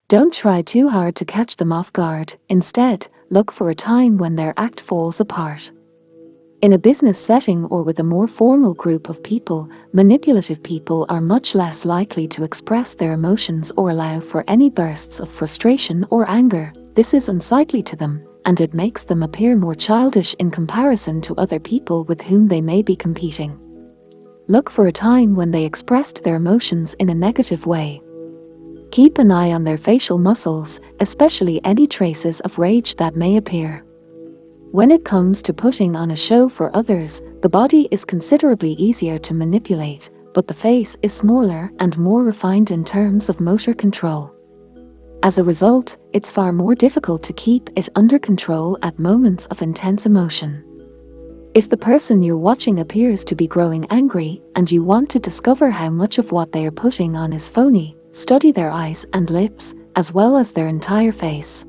Don't try too hard to catch them off guard. Instead, look for a time when their act falls apart. In a business setting or with a more formal group of people, manipulative people are much less likely to express their emotions or allow for any bursts of frustration or anger. This is unsightly to them, and it makes them appear more childish in comparison to other people with whom they may be competing. Look for a time when they expressed their emotions in a negative way. Keep an eye on their facial muscles, especially any traces of rage that may appear. When it comes to putting on a show for others, the body is considerably easier to manipulate, but the face is smaller and more refined in terms of motor control. As a result, it's far more difficult to keep it under control at moments of intense emotion. If the person you're watching appears to be growing angry and you want to discover how much of what they are putting on is phony, study their eyes and lips, as well as their entire face.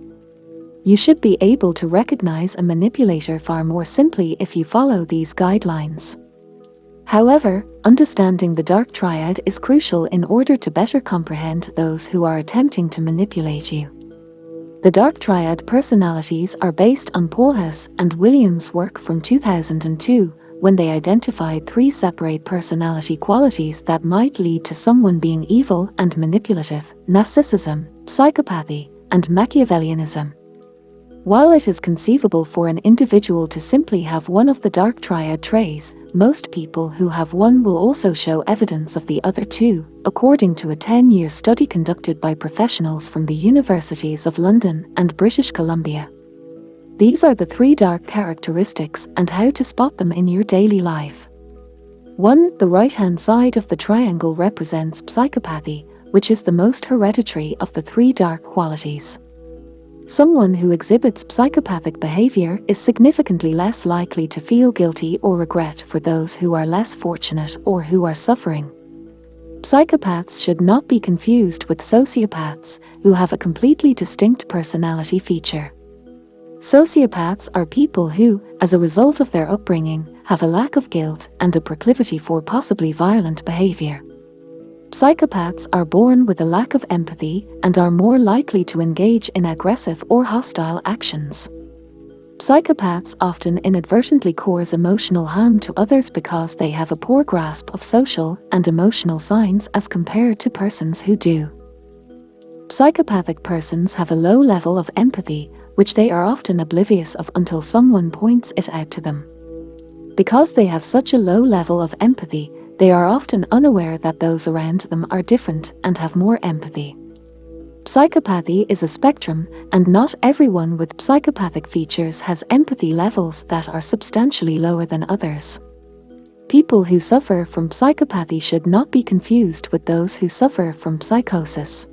You should be able to recognize a manipulator far more simply if you follow these guidelines. However, understanding the dark triad is crucial in order to better comprehend those who are attempting to manipulate you. The dark triad personalities are based on Polhas and Williams' work from 2002, when they identified 3 separate personality qualities that might lead to someone being evil and manipulative: narcissism, psychopathy, and Machiavellianism. While it is conceivable for an individual to simply have one of the dark triad traits, most people who have one will also show evidence of the other 2, according to a 10-year study conducted by professionals from the Universities of London and British Columbia. These are the 3 dark characteristics and how to spot them in your daily life. 1. The right-hand side of the triangle represents psychopathy, which is the most hereditary of the 3 dark qualities. Someone who exhibits psychopathic behavior is significantly less likely to feel guilty or regret for those who are less fortunate or who are suffering. Psychopaths should not be confused with sociopaths, who have a completely distinct personality feature. Sociopaths are people who, as a result of their upbringing, have a lack of guilt and a proclivity for possibly violent behavior. Psychopaths are born with a lack of empathy and are more likely to engage in aggressive or hostile actions. Psychopaths often inadvertently cause emotional harm to others because they have a poor grasp of social and emotional signs as compared to persons who do. Psychopathic persons have a low level of empathy, which they are often oblivious of until someone points it out to them. Because they have such a low level of empathy, they are often unaware that those around them are different and have more empathy. Psychopathy is a spectrum, and not everyone with psychopathic features has empathy levels that are substantially lower than others. People who suffer from psychopathy should not be confused with those who suffer from psychosis.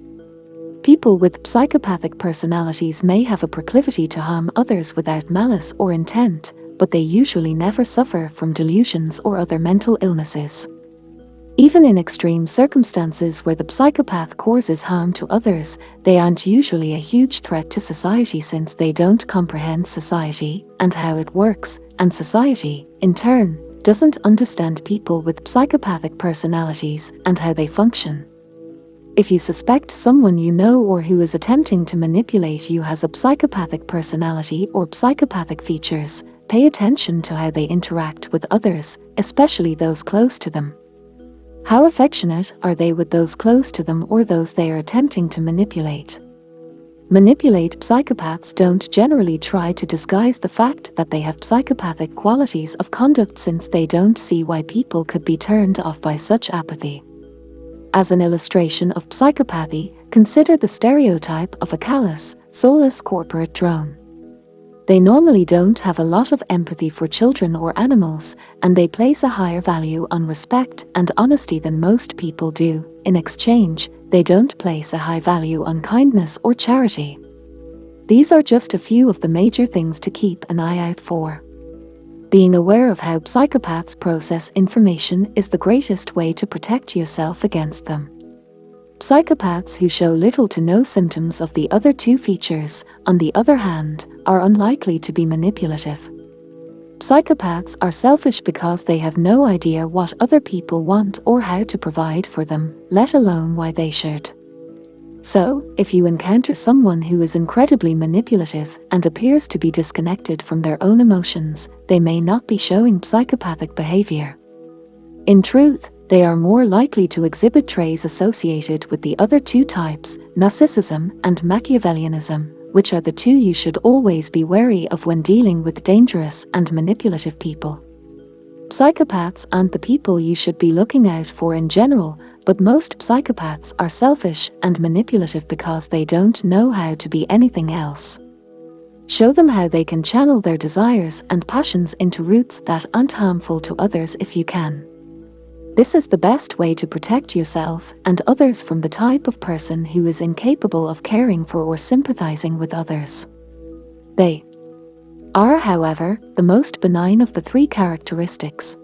People with psychopathic personalities may have a proclivity to harm others without malice or intent, but they usually never suffer from delusions or other mental illnesses. Even in extreme circumstances where the psychopath causes harm to others, they aren't usually a huge threat to society since they don't comprehend society and how it works, and society, in turn, doesn't understand people with psychopathic personalities and how they function. If you suspect someone you know or who is attempting to manipulate you has a psychopathic personality or psychopathic features, pay attention to how they interact with others, especially those close to them. How affectionate are they with those close to them or those they are attempting to manipulate? Psychopaths don't generally try to disguise the fact that they have psychopathic qualities of conduct since they don't see why people could be turned off by such apathy. As an illustration of psychopathy, consider the stereotype of a callous, soulless corporate drone. They normally don't have a lot of empathy for children or animals, and they place a higher value on respect and honesty than most people do. In exchange, they don't place a high value on kindness or charity. These are just a few of the major things to keep an eye out for. Being aware of how psychopaths process information is the greatest way to protect yourself against them. Psychopaths who show little to no symptoms of the other 2 features, on the other hand, are unlikely to be manipulative. Psychopaths are selfish because they have no idea what other people want or how to provide for them, let alone why they should. So, if you encounter someone who is incredibly manipulative and appears to be disconnected from their own emotions, they may not be showing psychopathic behavior. In truth, they are more likely to exhibit traits associated with the other two types, narcissism and Machiavellianism, which are the two you should always be wary of when dealing with dangerous and manipulative people. Psychopaths aren't the people you should be looking out for in general, but most psychopaths are selfish and manipulative because they don't know how to be anything else. Show them how they can channel their desires and passions into routes that aren't harmful to others if you can. This is the best way to protect yourself and others from the type of person who is incapable of caring for or sympathizing with others. They are, however, the most benign of the three characteristics.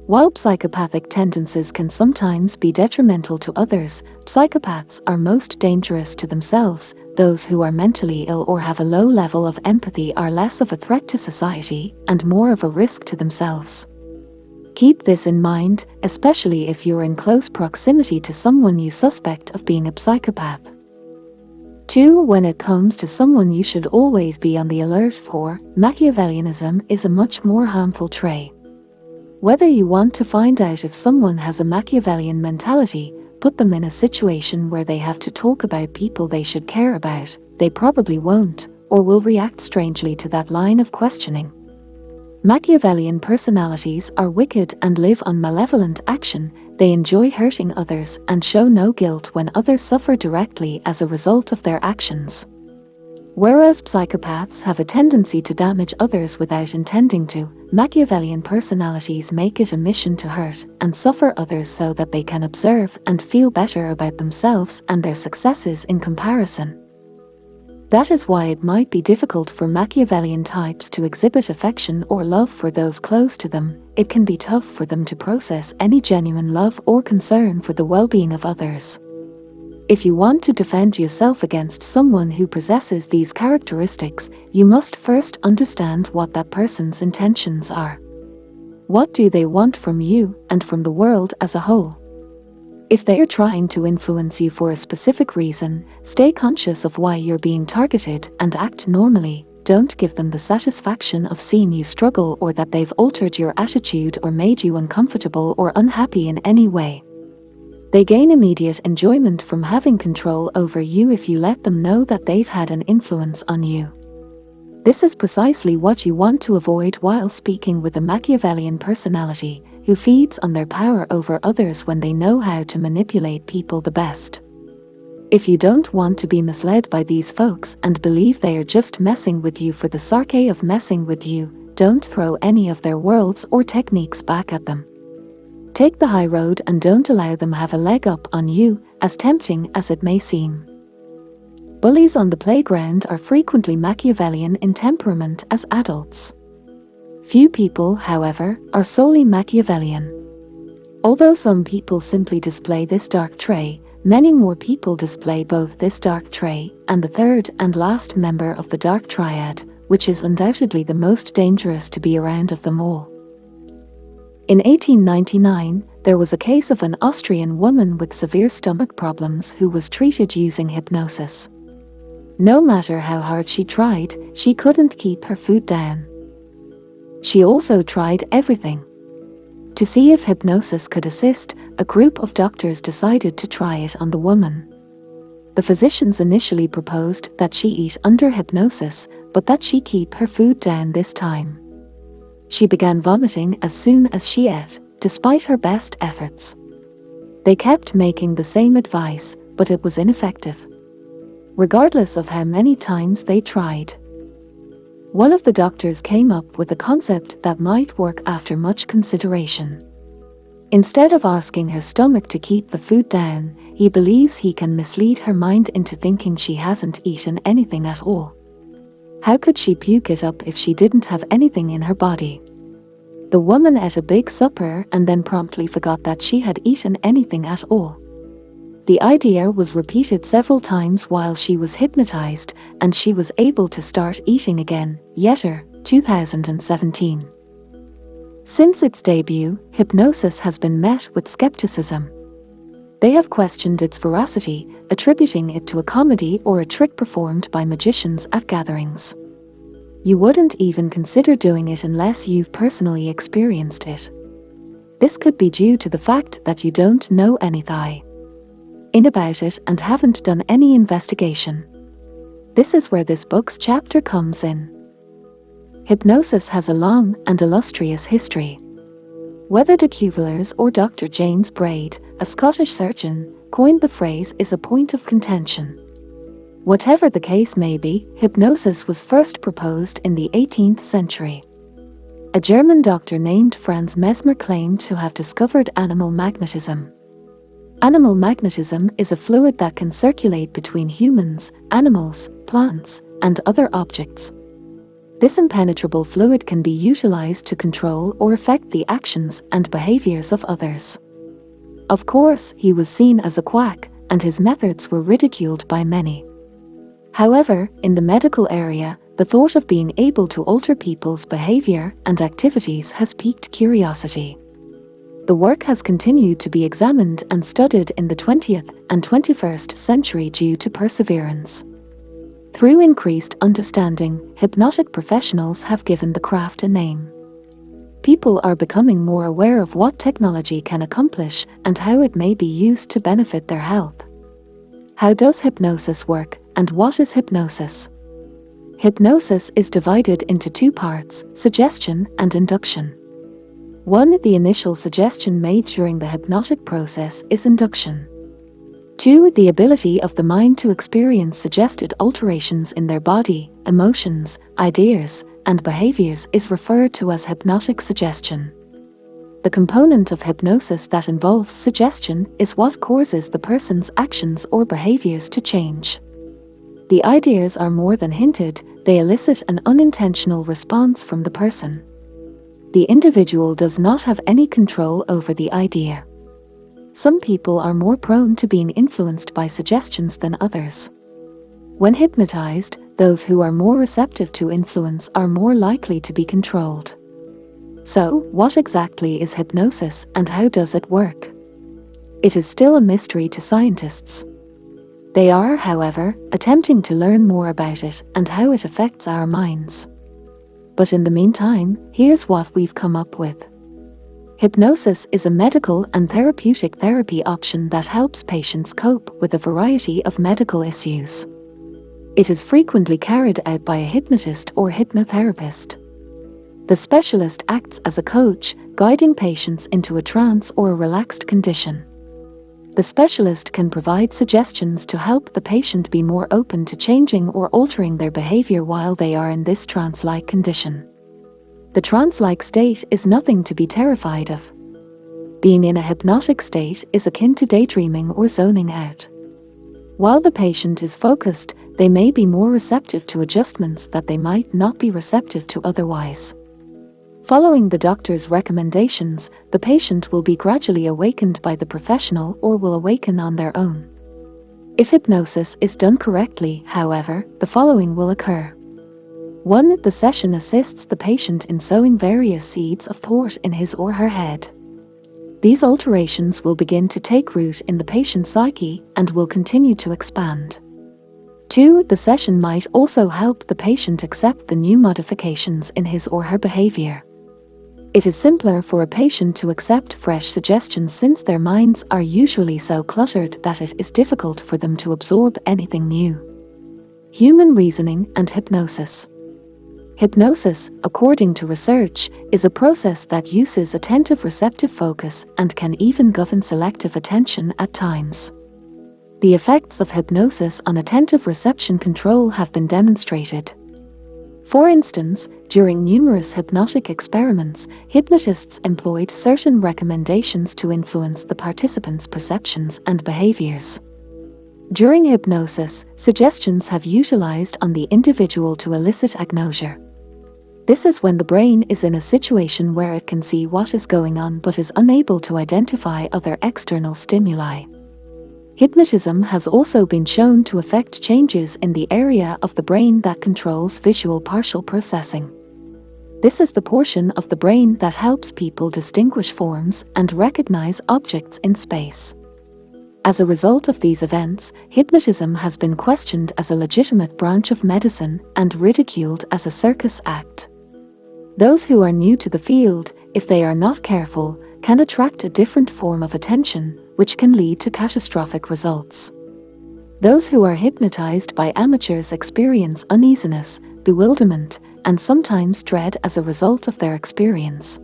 While psychopathic tendencies can sometimes be detrimental to others, psychopaths are most dangerous to themselves. Those who are mentally ill or have a low level of empathy are less of a threat to society and more of a risk to themselves. Keep this in mind, especially if you're in close proximity to someone you suspect of being a psychopath. 2. When it comes to someone you should always be on the alert for, Machiavellianism is a much more harmful trait. Whether you want to find out if someone has a Machiavellian mentality, put them in a situation where they have to talk about people they should care about, they probably won't, or will react strangely to that line of questioning. Machiavellian personalities are wicked and live on malevolent action. They enjoy hurting others and show no guilt when others suffer directly as a result of their actions. Whereas psychopaths have a tendency to damage others without intending to, Machiavellian personalities make it a mission to hurt and suffer others so that they can observe and feel better about themselves and their successes in comparison. That is why it might be difficult for Machiavellian types to exhibit affection or love for those close to them. It can be tough for them to process any genuine love or concern for the well-being of others. If you want to defend yourself against someone who possesses these characteristics, you must first understand what that person's intentions are. What do they want from you and from the world as a whole? If they are trying to influence you for a specific reason, stay conscious of why you're being targeted and act normally. Don't give them the satisfaction of seeing you struggle or that they've altered your attitude or made you uncomfortable or unhappy in any way. They gain immediate enjoyment from having control over you if you let them know that they've had an influence on you. This is precisely what you want to avoid while speaking with a Machiavellian personality who feeds on their power over others when they know how to manipulate people the best. If you don't want to be misled by these folks and believe they are just messing with you for the sake of messing with you, don't throw any of their worlds or techniques back at them. Take the high road and don't allow them have a leg up on you, as tempting as it may seem. Bullies on the playground are frequently Machiavellian in temperament as adults. Few people, however, are solely Machiavellian. Although some people simply display this dark trait, many more people display both this dark trait and the third and last member of the dark triad, which is undoubtedly the most dangerous to be around of them all. In 1899, there was a case of an Austrian woman with severe stomach problems who was treated using hypnosis. No matter how hard she tried, she couldn't keep her food down. She also tried everything. To see if hypnosis could assist, a group of doctors decided to try it on the woman. The physicians initially proposed that she eat under hypnosis, but that she keep her food down this time. She began vomiting as soon as she ate, despite her best efforts. They kept making the same advice, but it was ineffective, regardless of how many times they tried. One of the doctors came up with a concept that might work after much consideration. Instead of asking her stomach to keep the food down, he believes he can mislead her mind into thinking she hasn't eaten anything at all. How could she puke it up if she didn't have anything in her body? The woman ate a big supper and then promptly forgot that she had eaten anything at all. The idea was repeated several times while she was hypnotized, and she was able to start eating again. Yetter, 2017. Since its debut, hypnosis has been met with skepticism. They have questioned its veracity, attributing it to a comedy or a trick performed by magicians at gatherings. You wouldn't even consider doing it unless you've personally experienced it. This could be due to the fact that you don't know anything about it and haven't done any investigation. This is where this book's chapter comes in. Hypnosis has a long and illustrious history. Whether de Cuvilliers or Dr. James Braid, a Scottish surgeon, coined the phrase is a point of contention. Whatever the case may be, hypnosis was first proposed in the 18th century. A German doctor named Franz Mesmer claimed to have discovered animal magnetism. Animal magnetism is a fluid that can circulate between humans, animals, plants, and other objects. This impenetrable fluid can be utilized to control or affect the actions and behaviors of others. Of course, he was seen as a quack, and his methods were ridiculed by many. However, in the medical area, the thought of being able to alter people's behavior and activities has piqued curiosity. The work has continued to be examined and studied in the 20th and 21st century due to perseverance. Through increased understanding, hypnotic professionals have given the craft a name. People are becoming more aware of what technology can accomplish and how it may be used to benefit their health. How does hypnosis work, and what is hypnosis? Hypnosis is divided into two parts: suggestion and induction. 1. The initial suggestion made during the hypnotic process is induction. 2. The ability of the mind to experience suggested alterations in their body, emotions, ideas, and behaviors is referred to as hypnotic suggestion. The component of hypnosis that involves suggestion is what causes the person's actions or behaviors to change. The ideas are more than hinted, they elicit an unintentional response from the person. The individual does not have any control over the idea. Some people are more prone to being influenced by suggestions than others. When hypnotized, those who are more receptive to influence are more likely to be controlled. So, what exactly is hypnosis and how does it work? It is still a mystery to scientists. They are, however, attempting to learn more about it and how it affects our minds. But in the meantime, here's what we've come up with. Hypnosis is a medical and therapeutic therapy option that helps patients cope with a variety of medical issues. It is frequently carried out by a hypnotist or hypnotherapist. The specialist acts as a coach, guiding patients into a trance or a relaxed condition. The specialist can provide suggestions to help the patient be more open to changing or altering their behavior while they are in this trance-like condition. The trance-like state is nothing to be terrified of. Being in a hypnotic state is akin to daydreaming or zoning out. While the patient is focused, they may be more receptive to adjustments that they might not be receptive to otherwise. Following the doctor's recommendations, the patient will be gradually awakened by the professional or will awaken on their own. If hypnosis is done correctly, however, the following will occur. 1. The session assists the patient in sowing various seeds of thought in his or her head. These alterations will begin to take root in the patient's psyche and will continue to expand. 2. The session might also help the patient accept the new modifications in his or her behavior. It is simpler for a patient to accept fresh suggestions since their minds are usually so cluttered that it is difficult for them to absorb anything new. Human reasoning and hypnosis. Hypnosis, according to research, is a process that uses attentive receptive focus and can even govern selective attention at times. The effects of hypnosis on attentive reception control have been demonstrated. For instance, during numerous hypnotic experiments, hypnotists employed certain recommendations to influence the participants' perceptions and behaviors. During hypnosis, suggestions have utilized on the individual to elicit agnosia. This is when the brain is in a situation where it can see what is going on but is unable to identify other external stimuli. Hypnotism has also been shown to affect changes in the area of the brain that controls visual partial processing. This is the portion of the brain that helps people distinguish forms and recognize objects in space. As a result of these events, hypnotism has been questioned as a legitimate branch of medicine and ridiculed as a circus act. Those who are new to the field, if they are not careful, can attract a different form of attention, which can lead to catastrophic results. Those who are hypnotized by amateurs experience uneasiness, bewilderment, and sometimes dread as a result of their experience.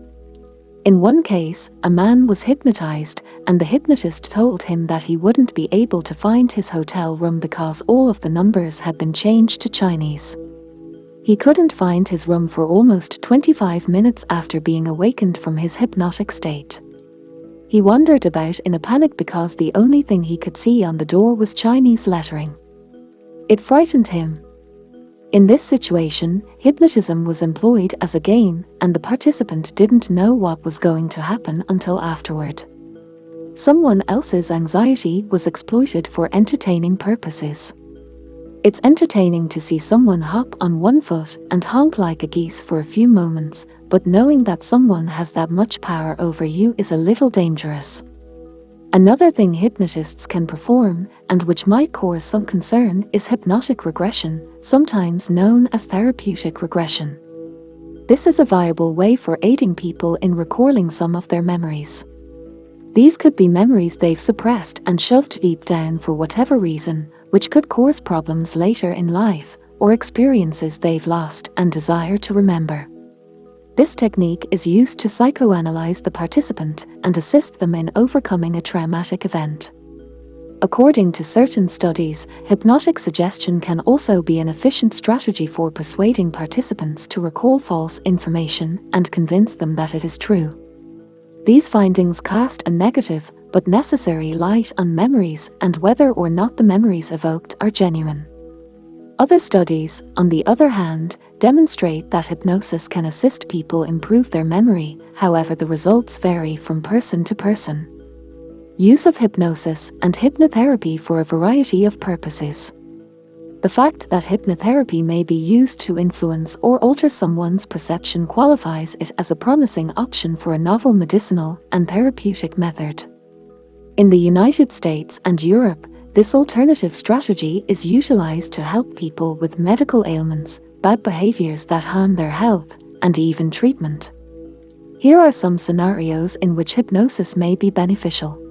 In one case, a man was hypnotized, and the hypnotist told him that he wouldn't be able to find his hotel room because all of the numbers had been changed to Chinese. He couldn't find his room for almost 25 minutes after being awakened from his hypnotic state. He wandered about in a panic because the only thing he could see on the door was Chinese lettering. It frightened him. In this situation, hypnotism was employed as a game, and the participant didn't know what was going to happen until afterward. Someone else's anxiety was exploited for entertaining purposes. It's entertaining to see someone hop on one foot and honk like a geese for a few moments, but knowing that someone has that much power over you is a little dangerous. Another thing hypnotists can perform, and which might cause some concern, is hypnotic regression, sometimes known as therapeutic regression. This is a viable way for aiding people in recalling some of their memories. These could be memories they've suppressed and shoved deep down for whatever reason, which could cause problems later in life, or experiences they've lost and desire to remember. This technique is used to psychoanalyze the participant and assist them in overcoming a traumatic event. According to certain studies, hypnotic suggestion can also be an efficient strategy for persuading participants to recall false information and convince them that it is true. These findings cast a negative but necessary light on memories and whether or not the memories evoked are genuine. Other studies, on the other hand, demonstrate that hypnosis can assist people improve their memory, however the results vary from person to person. Use of hypnosis and hypnotherapy for a variety of purposes. The fact that hypnotherapy may be used to influence or alter someone's perception qualifies it as a promising option for a novel medicinal and therapeutic method. In the United States and Europe, this alternative strategy is utilized to help people with medical ailments, bad behaviors that harm their health, and even treatment. Here are some scenarios in which hypnosis may be beneficial.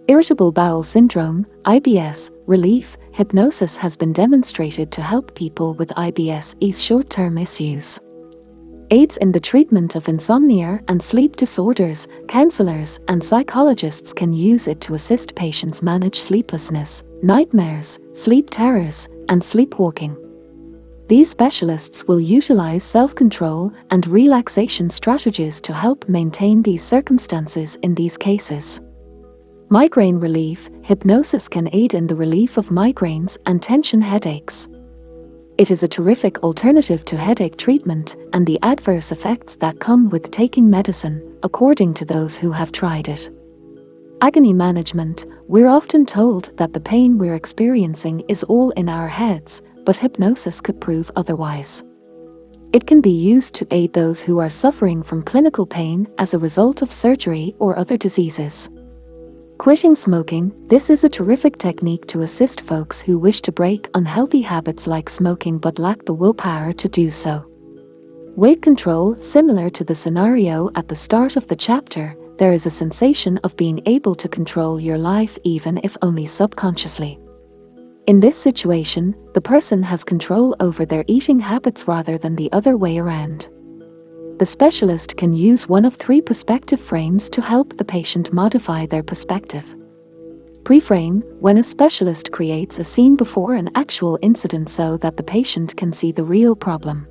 Irritable bowel syndrome, IBS, relief. Hypnosis has been demonstrated to help people with IBS ease short-term issues. Aids in the treatment of insomnia and sleep disorders. Counselors and psychologists can use it to assist patients manage sleeplessness, nightmares, sleep terrors, and sleepwalking. These specialists will utilize self-control and relaxation strategies to help maintain these circumstances in these cases. Migraine relief. Hypnosis can aid in the relief of migraines and tension headaches. It is a terrific alternative to headache treatment and the adverse effects that come with taking medicine, according to those who have tried it. Agony management. We're often told that the pain we're experiencing is all in our heads, but hypnosis could prove otherwise. It can be used to aid those who are suffering from clinical pain as a result of surgery or other diseases. Quitting smoking. This is a terrific technique to assist folks who wish to break unhealthy habits like smoking but lack the willpower to do so. Weight control. Similar to the scenario at the start of the chapter, there is a sensation of being able to control your life even if only subconsciously. In this situation, the person has control over their eating habits rather than the other way around. The specialist can use one of 3 perspective frames to help the patient modify their perspective. Pre-frame. When a specialist creates a scene before an actual incident so that the patient can see the real problem.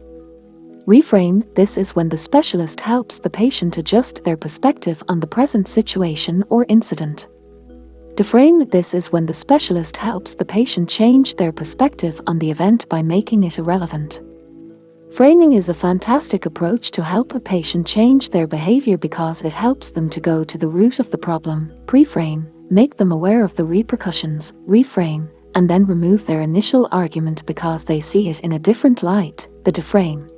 Reframe. This is when the specialist helps the patient adjust their perspective on the present situation or incident. Deframe. This is when the specialist helps the patient change their perspective on the event by making it irrelevant. Framing is a fantastic approach to help a patient change their behavior because it helps them to go to the root of the problem. Pre-frame. Make them aware of the repercussions, reframe, and then remove their initial argument because they see it in a different light. The deframe.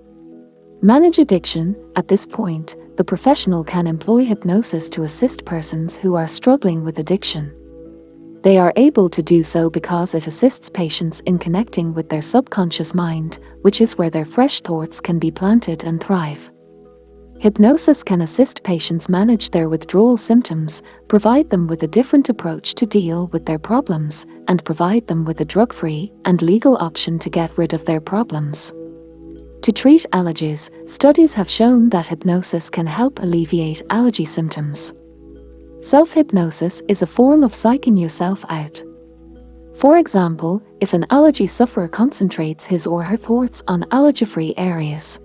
Manage addiction. At this point, the professional can employ hypnosis to assist persons who are struggling with addiction. They are able to do so because it assists patients in connecting with their subconscious mind, which is where their fresh thoughts can be planted and thrive. Hypnosis can assist patients manage their withdrawal symptoms, provide them with a different approach to deal with their problems, and provide them with a drug-free and legal option to get rid of their problems. To treat allergies, studies have shown that hypnosis can help alleviate allergy symptoms. Self-hypnosis is a form of psyching yourself out. For example, if an allergy sufferer concentrates his or her thoughts on allergy-free areas,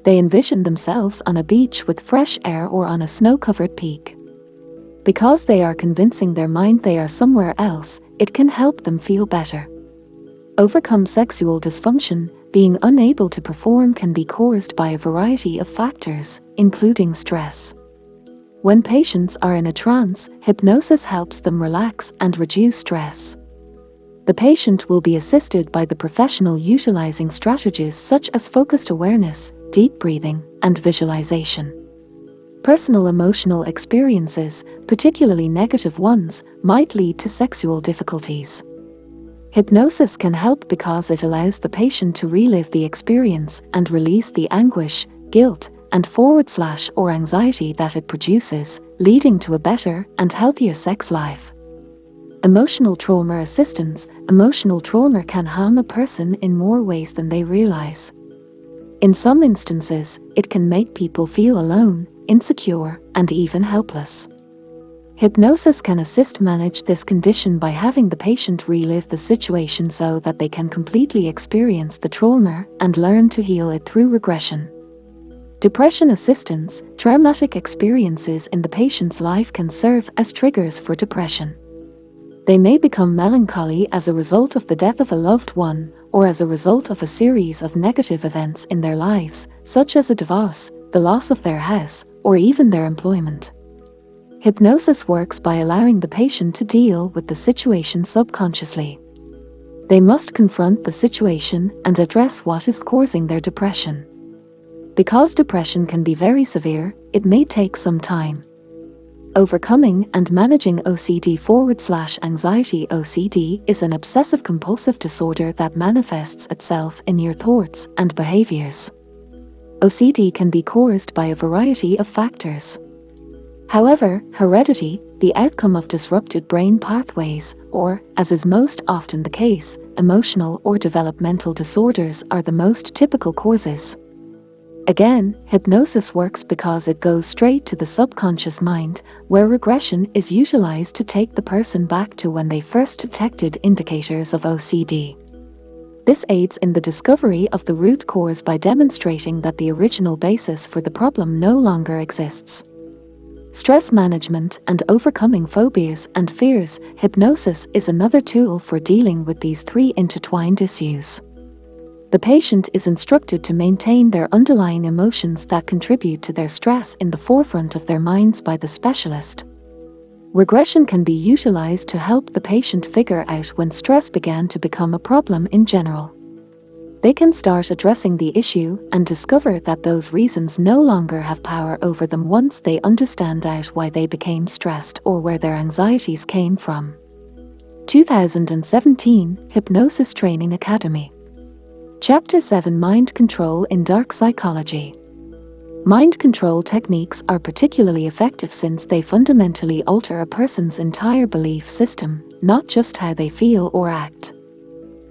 they envision themselves on a beach with fresh air or on a snow-covered peak. Because they are convincing their mind they are somewhere else, it can help them feel better. Overcome sexual dysfunction. Being unable to perform can be caused by a variety of factors, including stress. When patients are in a trance, hypnosis helps them relax and reduce stress. The patient will be assisted by the professional utilizing strategies such as focused awareness, deep breathing, and visualization. Personal emotional experiences, particularly negative ones, might lead to sexual difficulties. Hypnosis can help because it allows the patient to relive the experience and release the anguish, guilt, and / anxiety that it produces, leading to a better and healthier sex life. Emotional trauma assistance. Emotional trauma can harm a person in more ways than they realize. In some instances, it can make people feel alone, insecure, and even helpless. Hypnosis can assist manage this condition by having the patient relive the situation so that they can completely experience the trauma and learn to heal it through regression. Depression assistance. Traumatic experiences in the patient's life can serve as triggers for depression. They may become melancholy as a result of the death of a loved one, or as a result of a series of negative events in their lives, such as a divorce, the loss of their house, or even their employment. Hypnosis works by allowing the patient to deal with the situation subconsciously. They must confront the situation and address what is causing their depression. Because depression can be very severe, it may take some time. Overcoming and managing OCD/anxiety. OCD is an obsessive-compulsive disorder that manifests itself in your thoughts and behaviors. OCD can be caused by a variety of factors. However, heredity, the outcome of disrupted brain pathways, or, as is most often the case, emotional or developmental disorders are the most typical causes. Again, hypnosis works because it goes straight to the subconscious mind, where regression is utilized to take the person back to when they first detected indicators of OCD. This aids in the discovery of the root cause by demonstrating that the original basis for the problem no longer exists. Stress management and overcoming phobias and fears. Hypnosis is another tool for dealing with these three intertwined issues. The patient is instructed to maintain their underlying emotions that contribute to their stress in the forefront of their minds by the specialist. Regression can be utilized to help the patient figure out when stress began to become a problem in general. They can start addressing the issue and discover that those reasons no longer have power over them once they understand out why they became stressed or where their anxieties came from. 2017 Hypnosis Training Academy. Chapter 7 Mind Control in Dark Psychology. Mind control techniques are particularly effective since they fundamentally alter a person's entire belief system, not just how they feel or act.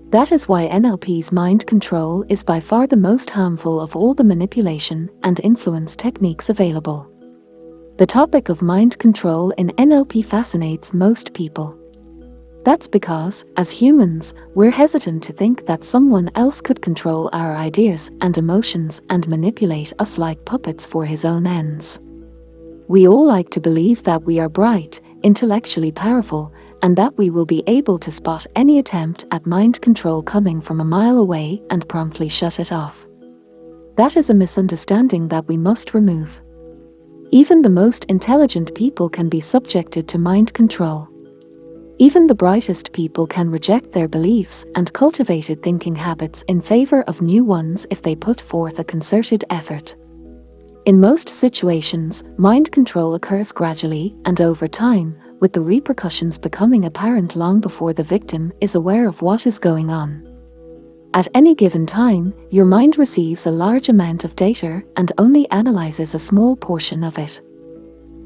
That is why NLP's mind control is by far the most harmful of all the manipulation and influence techniques available. The topic of mind control in NLP fascinates most people. That's because, as humans, we're hesitant to think that someone else could control our ideas and emotions and manipulate us like puppets for his own ends. We all like to believe that we are bright, intellectually powerful, and that we will be able to spot any attempt at mind control coming from a mile away and promptly shut it off. That is a misunderstanding that we must remove. Even the most intelligent people can be subjected to mind control. Even the brightest people can reject their beliefs and cultivated thinking habits in favor of new ones if they put forth a concerted effort. In most situations, mind control occurs gradually and over time, with the repercussions becoming apparent long before the victim is aware of what is going on. At any given time, your mind receives a large amount of data and only analyzes a small portion of it.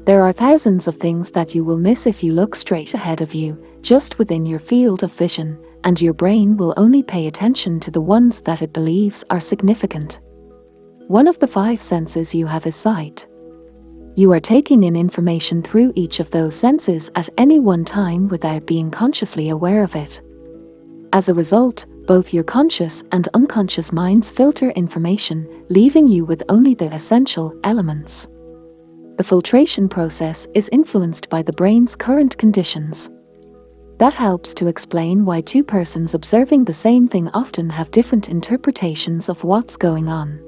There are thousands of things that you will miss if you look straight ahead of you, just within your field of vision, and your brain will only pay attention to the ones that it believes are significant. One of the 5 senses you have is sight. You are taking in information through each of those senses at any one time without being consciously aware of it. As a result, both your conscious and unconscious minds filter information, leaving you with only the essential elements. The filtration process is influenced by the brain's current conditions. That helps to explain why 2 persons observing the same thing often have different interpretations of what's going on.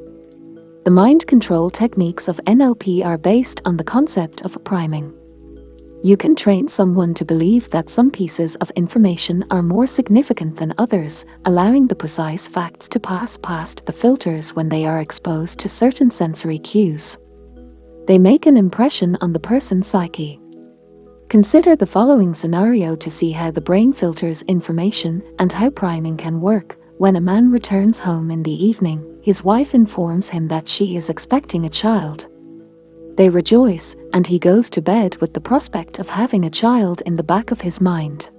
The mind control techniques of NLP are based on the concept of priming. You can train someone to believe that some pieces of information are more significant than others, allowing the precise facts to pass past the filters when they are exposed to certain sensory cues. They make an impression on the person's psyche. Consider the following scenario to see how the brain filters information and how priming can work. When a man returns home in the evening, his wife informs him that she is expecting a child. They rejoice, and he goes to bed with the prospect of having a child in the back of his mind.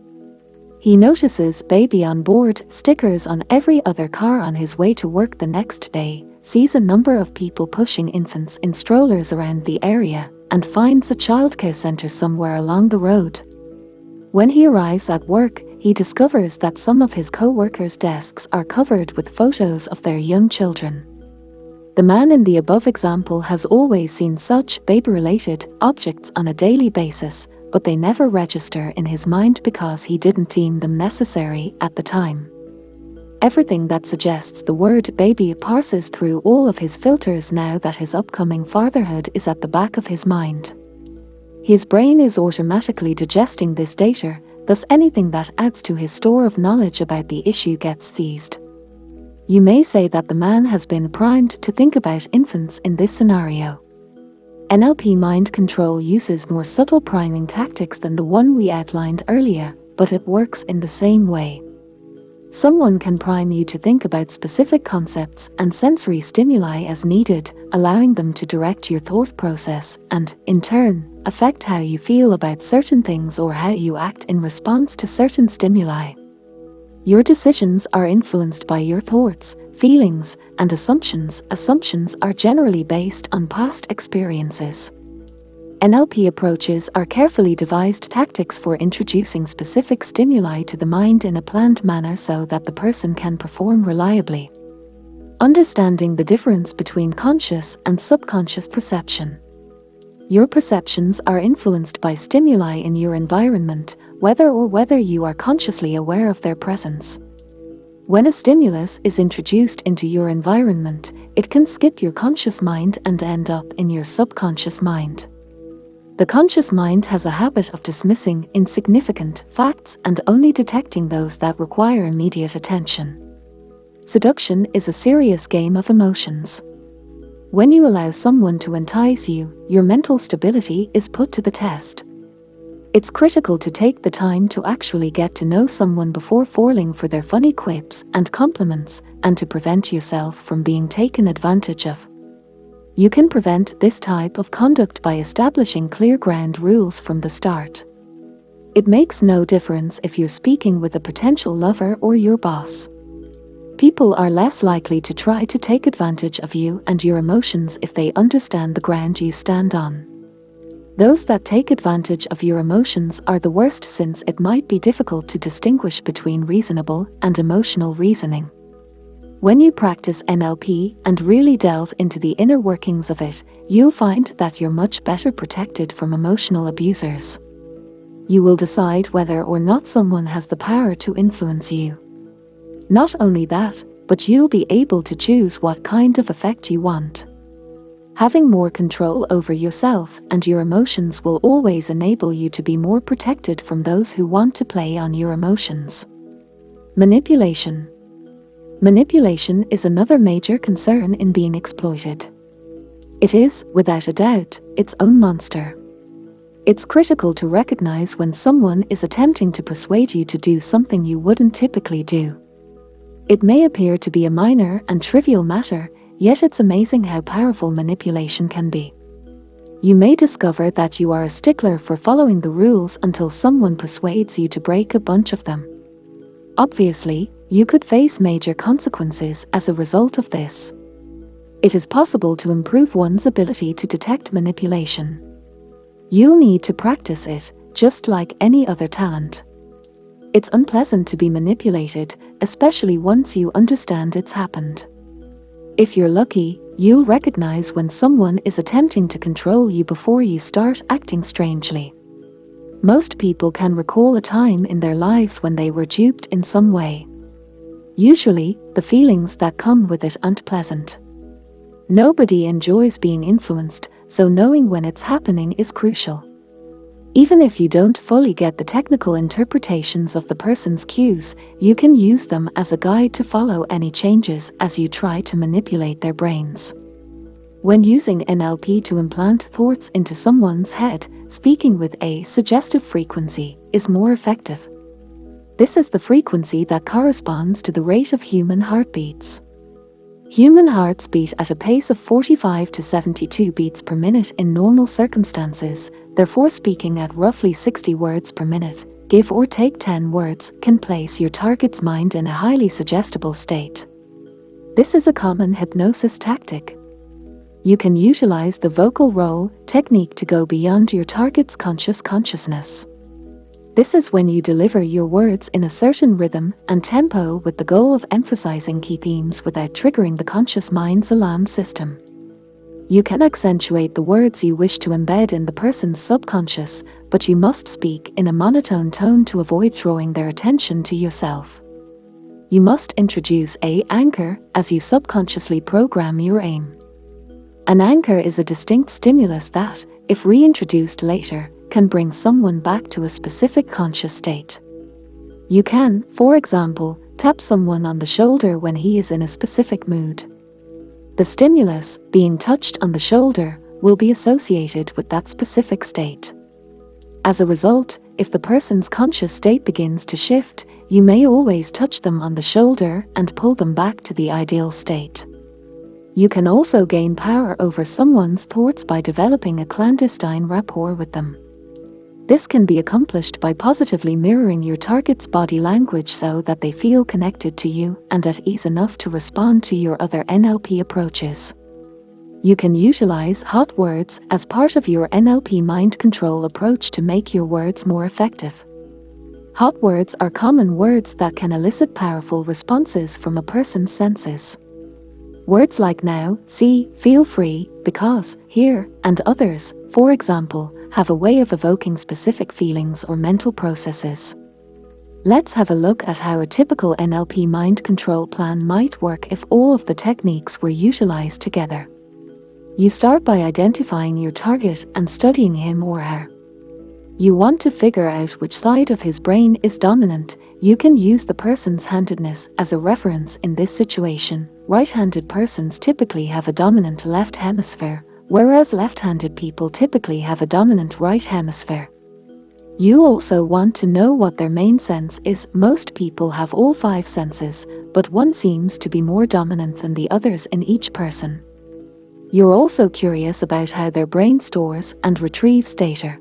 He notices baby on board stickers on every other car on his way to work the next day, sees a number of people pushing infants in strollers around the area, and finds a childcare center somewhere along the road. When he arrives at work, he discovers that some of his co-workers' desks are covered with photos of their young children. The man in the above example has always seen such baby-related objects on a daily basis, but they never register in his mind because he didn't deem them necessary at the time. Everything that suggests the word baby passes through all of his filters now that his upcoming fatherhood is at the back of his mind. His brain is automatically digesting this data, thus anything that adds to his store of knowledge about the issue gets seized. You may say that the man has been primed to think about infants in this scenario. NLP mind control uses more subtle priming tactics than the one we outlined earlier, but it works in the same way. Someone can prime you to think about specific concepts and sensory stimuli as needed, allowing them to direct your thought process and, in turn, affect how you feel about certain things or how you act in response to certain stimuli. Your decisions are influenced by your thoughts, feelings, and assumptions. Assumptions are generally based on past experiences. NLP approaches are carefully devised tactics for introducing specific stimuli to the mind in a planned manner so that the person can perform reliably. Understanding the difference between conscious and subconscious perception. Your perceptions are influenced by stimuli in your environment, whether you are consciously aware of their presence. When a stimulus is introduced into your environment, it can skip your conscious mind and end up in your subconscious mind. The conscious mind has a habit of dismissing insignificant facts and only detecting those that require immediate attention. Seduction is a serious game of emotions. When you allow someone to entice you, your mental stability is put to the test. It's critical to take the time to actually get to know someone before falling for their funny quips and compliments, and to prevent yourself from being taken advantage of. You can prevent this type of conduct by establishing clear ground rules from the start. It makes no difference if you're speaking with a potential lover or your boss. People are less likely to try to take advantage of you and your emotions if they understand the ground you stand on. Those that take advantage of your emotions are the worst, since it might be difficult to distinguish between reasonable and emotional reasoning. When you practice NLP and really delve into the inner workings of it, you'll find that you're much better protected from emotional abusers. You will decide whether or not someone has the power to influence you. Not only that, but you'll be able to choose what kind of effect you want. Having more control over yourself and your emotions will always enable you to be more protected from those who want to play on your emotions. Manipulation. Manipulation is another major concern in being exploited. It is, without a doubt, its own monster. It's critical to recognize when someone is attempting to persuade you to do something you wouldn't typically do. It may appear to be a minor and trivial matter, yet it's amazing how powerful manipulation can be. You may discover that you are a stickler for following the rules until someone persuades you to break a bunch of them. Obviously, you could face major consequences as a result of this. It is possible to improve one's ability to detect manipulation. You'll need to practice it, just like any other talent. It's unpleasant to be manipulated, especially once you understand it's happened. If you're lucky, you'll recognize when someone is attempting to control you before you start acting strangely. Most people can recall a time in their lives when they were duped in some way. Usually, the feelings that come with it aren't pleasant. Nobody enjoys being influenced, so knowing when it's happening is crucial. Even if you don't fully get the technical interpretations of the person's cues, you can use them as a guide to follow any changes as you try to manipulate their brains. When using NLP to implant thoughts into someone's head, speaking with a suggestive frequency is more effective. This is the frequency that corresponds to the rate of human heartbeats. Human hearts beat at a pace of 45 to 72 beats per minute in normal circumstances, therefore speaking at roughly 60 words per minute, give or take 10 words, can place your target's mind in a highly suggestible state. This is a common hypnosis tactic. You can utilize the vocal roll technique to go beyond your target's consciousness. This is when you deliver your words in a certain rhythm and tempo with the goal of emphasizing key themes without triggering the conscious mind's alarm system. You can accentuate the words you wish to embed in the person's subconscious, but you must speak in a monotone tone to avoid drawing their attention to yourself. You must introduce an anchor as you subconsciously program your aim. An anchor is a distinct stimulus that, if reintroduced later, can bring someone back to a specific conscious state. You can, for example, tap someone on the shoulder when he is in a specific mood. The stimulus, being touched on the shoulder, will be associated with that specific state. As a result, if the person's conscious state begins to shift, you may always touch them on the shoulder and pull them back to the ideal state. You can also gain power over someone's thoughts by developing a clandestine rapport with them. This can be accomplished by positively mirroring your target's body language so that they feel connected to you and at ease enough to respond to your other NLP approaches. You can utilize hot words as part of your NLP mind control approach to make your words more effective. Hot words are common words that can elicit powerful responses from a person's senses. Words like now, see, feel free, because, here, and others, for example, have a way of evoking specific feelings or mental processes. Let's have a look at how a typical NLP mind control plan might work if all of the techniques were utilized together. You start by identifying your target and studying him or her. You want to figure out which side of his brain is dominant. You can use the person's handedness as a reference in this situation. Right-handed persons typically have a dominant left hemisphere, whereas left-handed people typically have a dominant right hemisphere. You also want to know what their main sense is. Most people have all 5 senses, but one seems to be more dominant than the others in each person. You're also curious about how their brain stores and retrieves data.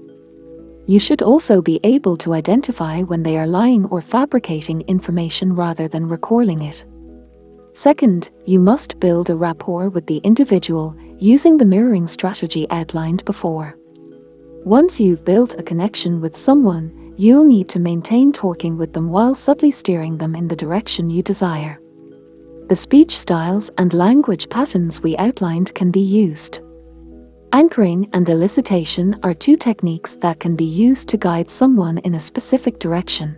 You should also be able to identify when they are lying or fabricating information rather than recalling it. Second, you must build a rapport with the individual using the mirroring strategy outlined before. Once you've built a connection with someone, you'll need to maintain talking with them while subtly steering them in the direction you desire. The speech styles and language patterns we outlined can be used. Anchoring and elicitation are 2 techniques that can be used to guide someone in a specific direction.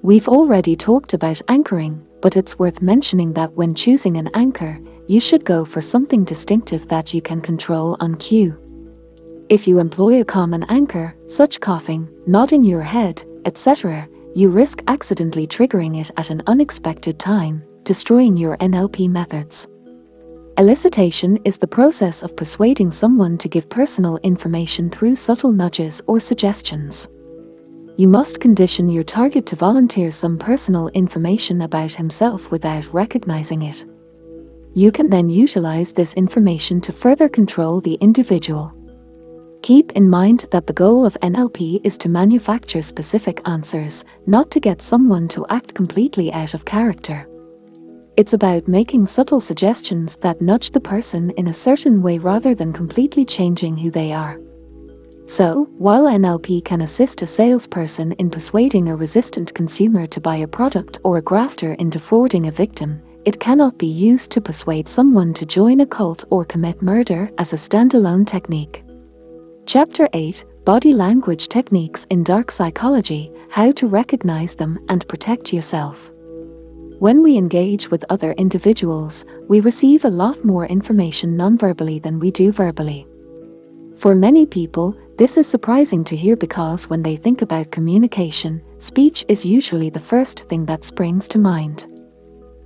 We've already talked about anchoring, but it's worth mentioning that when choosing an anchor, you should go for something distinctive that you can control on cue. If you employ a common anchor, such coughing, nodding your head, etc., you risk accidentally triggering it at an unexpected time, destroying your NLP methods. Elicitation is the process of persuading someone to give personal information through subtle nudges or suggestions. You must condition your target to volunteer some personal information about himself without recognizing it. You can then utilize this information to further control the individual. Keep in mind that the goal of NLP is to manufacture specific answers, not to get someone to act completely out of character. It's about making subtle suggestions that nudge the person in a certain way rather than completely changing who they are. So, while NLP can assist a salesperson in persuading a resistant consumer to buy a product or a grafter in defrauding a victim, it cannot be used to persuade someone to join a cult or commit murder as a standalone technique. Chapter 8: Body Language Techniques in Dark Psychology: How to Recognize Them and Protect Yourself. When we engage with other individuals, we receive a lot more information nonverbally than we do verbally. For many people, this is surprising to hear because when they think about communication, speech is usually the first thing that springs to mind.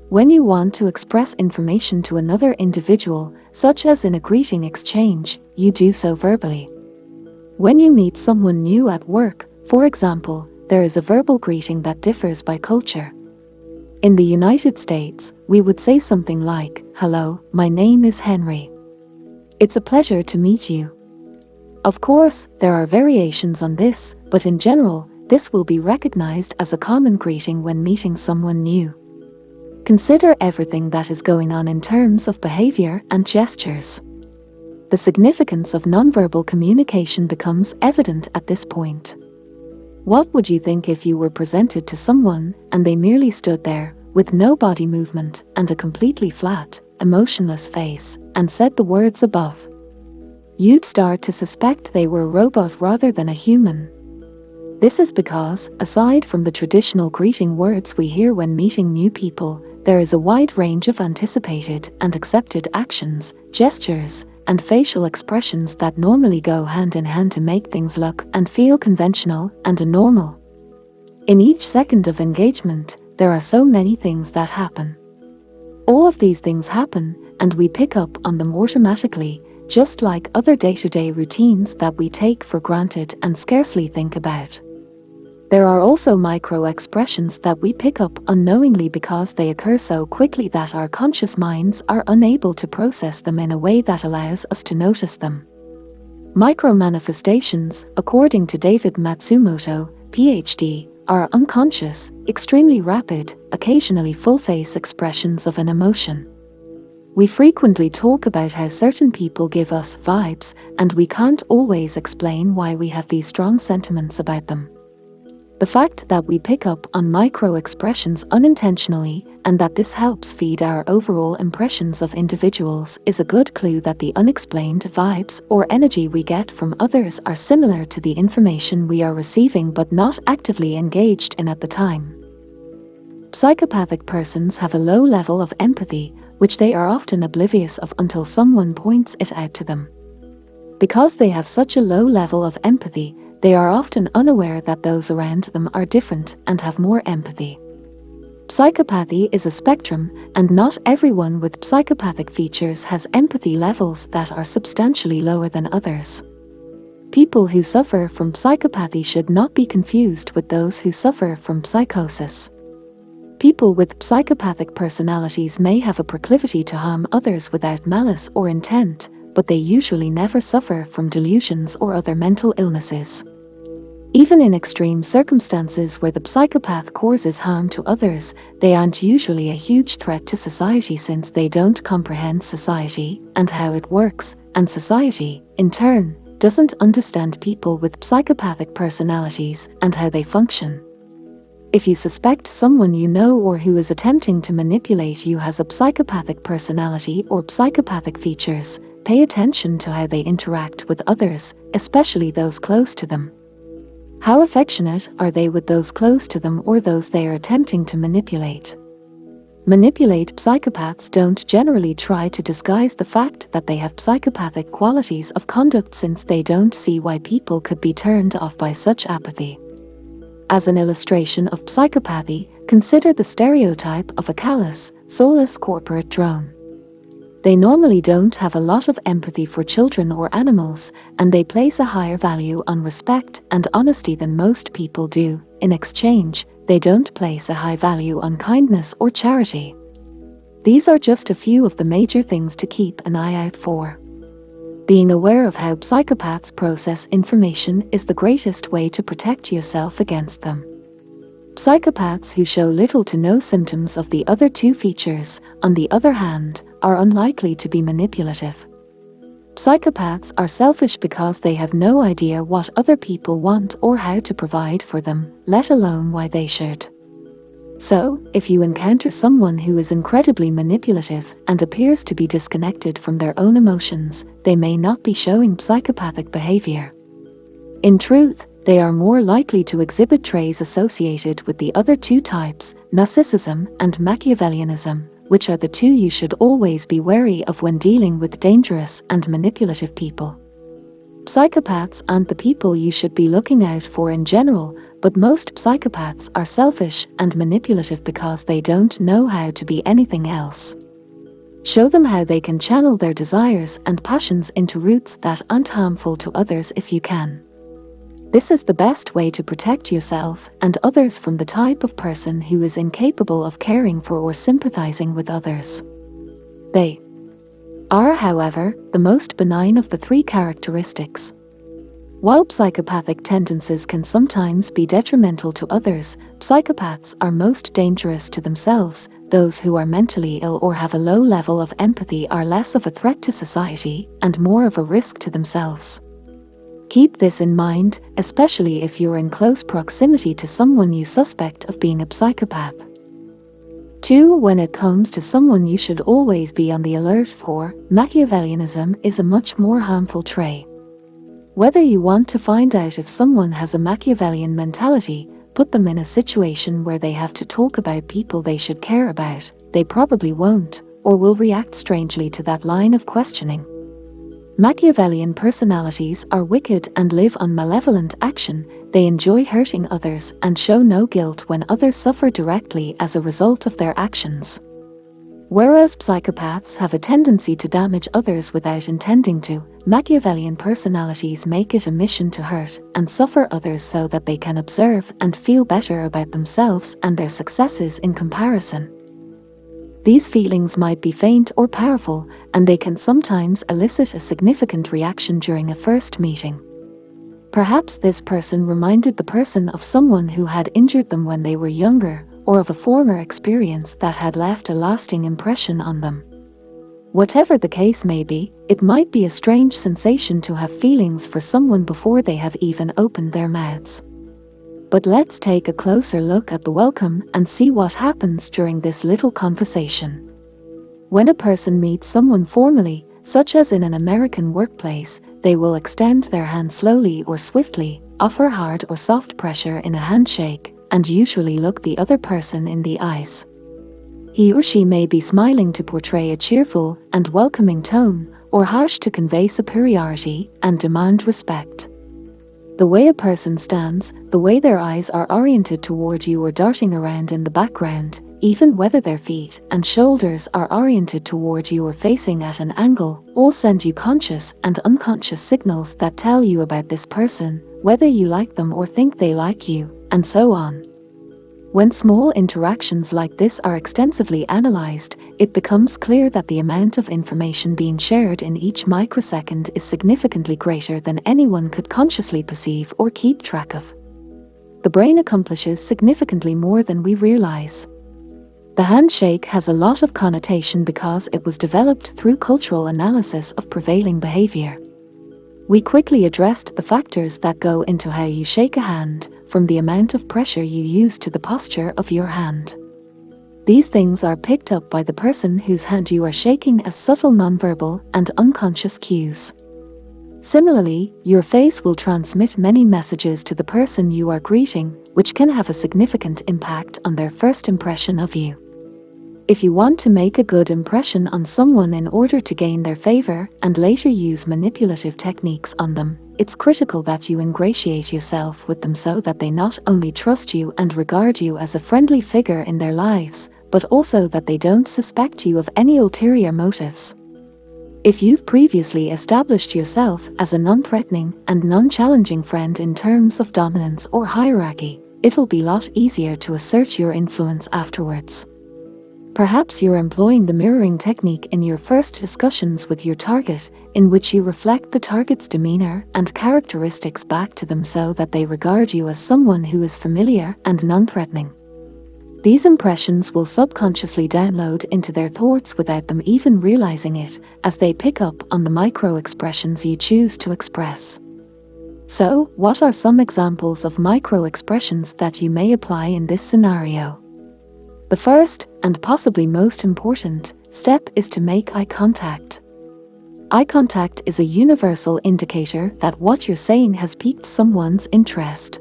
When you want to express information to another individual, such as in a greeting exchange, you do so verbally. When you meet someone new at work, for example, there is a verbal greeting that differs by culture. In the United States, we would say something like, "Hello, my name is Henry. It's a pleasure to meet you." Of course, there are variations on this, but in general, this will be recognized as a common greeting when meeting someone new. Consider everything that is going on in terms of behavior and gestures. The significance of nonverbal communication becomes evident at this point. What would you think if you were presented to someone and they merely stood there, with no body movement and a completely flat, emotionless face, and said the words above? You'd start to suspect they were a robot rather than a human. This is because, aside from the traditional greeting words we hear when meeting new people, there is a wide range of anticipated and accepted actions, gestures, and facial expressions that normally go hand in hand to make things look and feel conventional and normal. In each second of engagement, there are so many things that happen. All of these things happen, and we pick up on them automatically, just like other day-to-day routines that we take for granted and scarcely think about. There are also micro-expressions that we pick up unknowingly because they occur so quickly that our conscious minds are unable to process them in a way that allows us to notice them. Micro-manifestations, according to David Matsumoto, PhD, are unconscious, extremely rapid, occasionally full-face expressions of an emotion. We frequently talk about how certain people give us vibes, and we can't always explain why we have these strong sentiments about them. The fact that we pick up on micro-expressions unintentionally, and that this helps feed our overall impressions of individuals, is a good clue that the unexplained vibes or energy we get from others are similar to the information we are receiving but not actively engaged in at the time. Psychopathic persons have a low level of empathy, which they are often oblivious of until someone points it out to them. Because they have such a low level of empathy, they are often unaware that those around them are different and have more empathy. Psychopathy is a spectrum, and not everyone with psychopathic features has empathy levels that are substantially lower than others. People who suffer from psychopathy should not be confused with those who suffer from psychosis. People with psychopathic personalities may have a proclivity to harm others without malice or intent, but they usually never suffer from delusions or other mental illnesses. Even in extreme circumstances where the psychopath causes harm to others, they aren't usually a huge threat to society since they don't comprehend society and how it works, and society, in turn, doesn't understand people with psychopathic personalities and how they function. If you suspect someone you know or who is attempting to manipulate you has a psychopathic personality or psychopathic features, pay attention to how they interact with others, especially those close to them. How affectionate are they with those close to them or those they are attempting to manipulate? Psychopaths don't generally try to disguise the fact that they have psychopathic qualities of conduct since they don't see why people could be turned off by such apathy. As an illustration of psychopathy, consider the stereotype of a callous, soulless corporate drone. They normally don't have a lot of empathy for children or animals, and they place a higher value on respect and honesty than most people do. In exchange, they don't place a high value on kindness or charity. These are just a few of the major things to keep an eye out for. Being aware of how psychopaths process information is the greatest way to protect yourself against them. Psychopaths who show little to no symptoms of the other two features, on the other hand, are unlikely to be manipulative. Psychopaths are selfish because they have no idea what other people want or how to provide for them, let alone why they should. So, if you encounter someone who is incredibly manipulative and appears to be disconnected from their own emotions, they may not be showing psychopathic behavior. In truth, they are more likely to exhibit traits associated with the other two types, narcissism and Machiavellianism, which are the two you should always be wary of when dealing with dangerous and manipulative people. Psychopaths aren't the people you should be looking out for in general, but most psychopaths are selfish and manipulative because they don't know how to be anything else. Show them how they can channel their desires and passions into routes that aren't harmful to others if you can. This is the best way to protect yourself and others from the type of person who is incapable of caring for or sympathizing with others. They are, however, the most benign of the three characteristics. While psychopathic tendencies can sometimes be detrimental to others, psychopaths are most dangerous to themselves. Those who are mentally ill or have a low level of empathy are less of a threat to society and more of a risk to themselves. Keep this in mind, especially if you're in close proximity to someone you suspect of being a psychopath. 2. When it comes to someone you should always be on the alert for, Machiavellianism is a much more harmful trait. Whether you want to find out if someone has a Machiavellian mentality, put them in a situation where they have to talk about people they should care about, they probably won't, or will react strangely to that line of questioning. Machiavellian personalities are wicked and live on malevolent action. They enjoy hurting others and show no guilt when others suffer directly as a result of their actions. Whereas psychopaths have a tendency to damage others without intending to, Machiavellian personalities make it a mission to hurt and suffer others so that they can observe and feel better about themselves and their successes in comparison. These feelings might be faint or powerful, and they can sometimes elicit a significant reaction during a first meeting. Perhaps this person reminded the person of someone who had injured them when they were younger, or of a former experience that had left a lasting impression on them. Whatever the case may be, it might be a strange sensation to have feelings for someone before they have even opened their mouths. But let's take a closer look at the welcome and see what happens during this little conversation. When a person meets someone formally, such as in an American workplace, they will extend their hand slowly or swiftly, offer hard or soft pressure in a handshake, and usually look the other person in the eyes. He or she may be smiling to portray a cheerful and welcoming tone, or harsh to convey superiority and demand respect. The way a person stands, the way their eyes are oriented toward you or darting around in the background, even whether their feet and shoulders are oriented toward you or facing at an angle, all send you conscious and unconscious signals that tell you about this person, whether you like them or think they like you, and so on. When small interactions like this are extensively analyzed, it becomes clear that the amount of information being shared in each microsecond is significantly greater than anyone could consciously perceive or keep track of. The brain accomplishes significantly more than we realize. The handshake has a lot of connotation because it was developed through cultural analysis of prevailing behavior. We quickly addressed the factors that go into how you shake a hand, from the amount of pressure you use to the posture of your hand. These things are picked up by the person whose hand you are shaking as subtle nonverbal and unconscious cues. Similarly, your face will transmit many messages to the person you are greeting, which can have a significant impact on their first impression of you. If you want to make a good impression on someone in order to gain their favor and later use manipulative techniques on them, it's critical that you ingratiate yourself with them so that they not only trust you and regard you as a friendly figure in their lives, but also that they don't suspect you of any ulterior motives. If you've previously established yourself as a non-threatening and non-challenging friend in terms of dominance or hierarchy, it'll be a lot easier to assert your influence afterwards. Perhaps you're employing the mirroring technique in your first discussions with your target, in which you reflect the target's demeanor and characteristics back to them so that they regard you as someone who is familiar and non-threatening. These impressions will subconsciously download into their thoughts without them even realizing it, as they pick up on the micro-expressions you choose to express. So, what are some examples of micro-expressions that you may apply in this scenario? The first, and possibly most important, step is to make eye contact. Eye contact is a universal indicator that what you're saying has piqued someone's interest.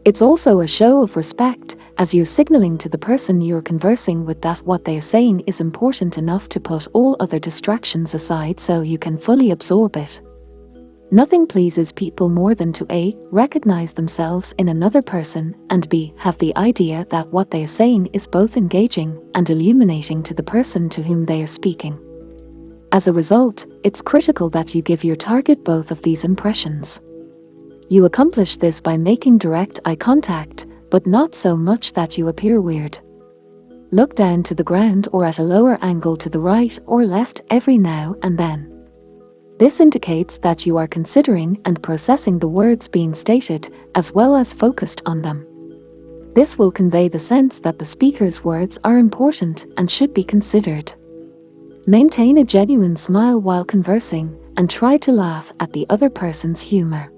It's also a show of respect, as you're signaling to the person you're conversing with that what they're saying is important enough to put all other distractions aside so you can fully absorb it. Nothing pleases people more than to A. recognize themselves in another person, and B. have the idea that what they are saying is both engaging and illuminating to the person to whom they are speaking. As a result, it's critical that you give your target both of these impressions. You accomplish this by making direct eye contact, but not so much that you appear weird. Look down to the ground or at a lower angle to the right or left every now and then. This indicates that you are considering and processing the words being stated, as well as focused on them. This will convey the sense that the speaker's words are important and should be considered. Maintain a genuine smile while conversing, and try to laugh at the other person's humor.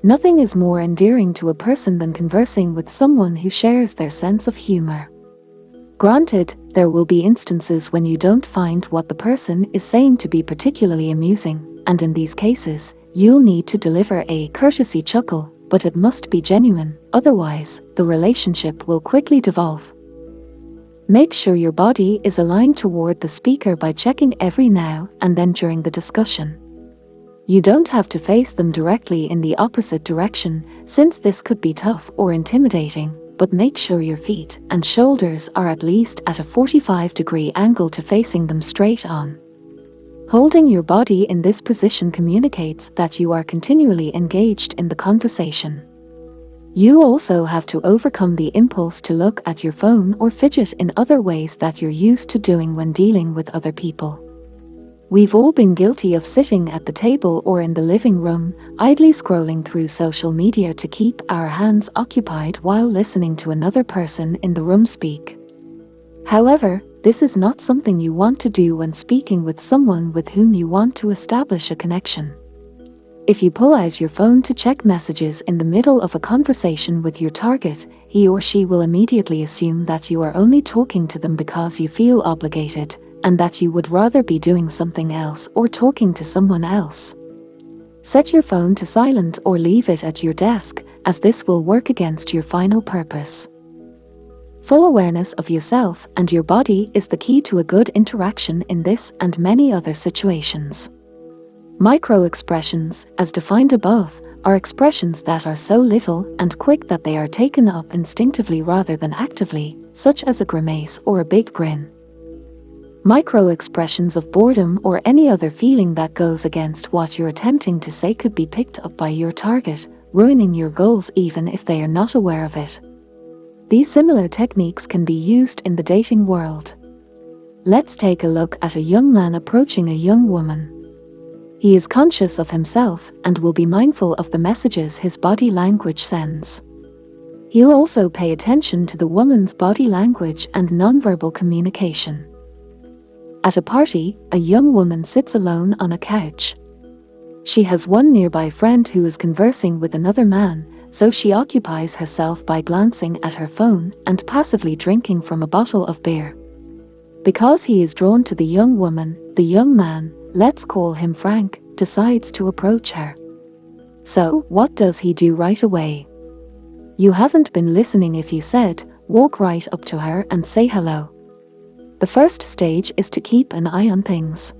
Nothing is more endearing to a person than conversing with someone who shares their sense of humor. Granted, there will be instances when you don't find what the person is saying to be particularly amusing, and in these cases, you'll need to deliver a courtesy chuckle, but it must be genuine, otherwise, the relationship will quickly devolve. Make sure your body is aligned toward the speaker by checking every now and then during the discussion. You don't have to face them directly in the opposite direction, since this could be tough or intimidating, but make sure your feet and shoulders are at least at a 45-degree angle to facing them straight on. Holding your body in this position communicates that you are continually engaged in the conversation. You also have to overcome the impulse to look at your phone or fidget in other ways that you're used to doing when dealing with other people. We've all been guilty of sitting at the table or in the living room, idly scrolling through social media to keep our hands occupied while listening to another person in the room speak. However, this is not something you want to do when speaking with someone with whom you want to establish a connection. If you pull out your phone to check messages in the middle of a conversation with your target, he or she will immediately assume that you are only talking to them because you feel obligated, and that you would rather be doing something else or talking to someone else. Set your phone to silent or leave it at your desk, as this will work against your final purpose. Full awareness of yourself and your body is the key to a good interaction in this and many other situations. Micro-expressions, as defined above, are expressions that are so little and quick that they are taken up instinctively rather than actively, such as a grimace or a big grin. Micro-expressions of boredom or any other feeling that goes against what you're attempting to say could be picked up by your target, ruining your goals even if they are not aware of it. These similar techniques can be used in the dating world. Let's take a look at a young man approaching a young woman. He is conscious of himself and will be mindful of the messages his body language sends. He'll also pay attention to the woman's body language and nonverbal communication. At a party, a young woman sits alone on a couch. She has one nearby friend who is conversing with another man, so she occupies herself by glancing at her phone and passively drinking from a bottle of beer. Because he is drawn to the young woman, the young man, let's call him Frank, decides to approach her. So, what does he do right away? You haven't been listening if you said, walk right up to her and say hello. The first stage is to keep an eye on things.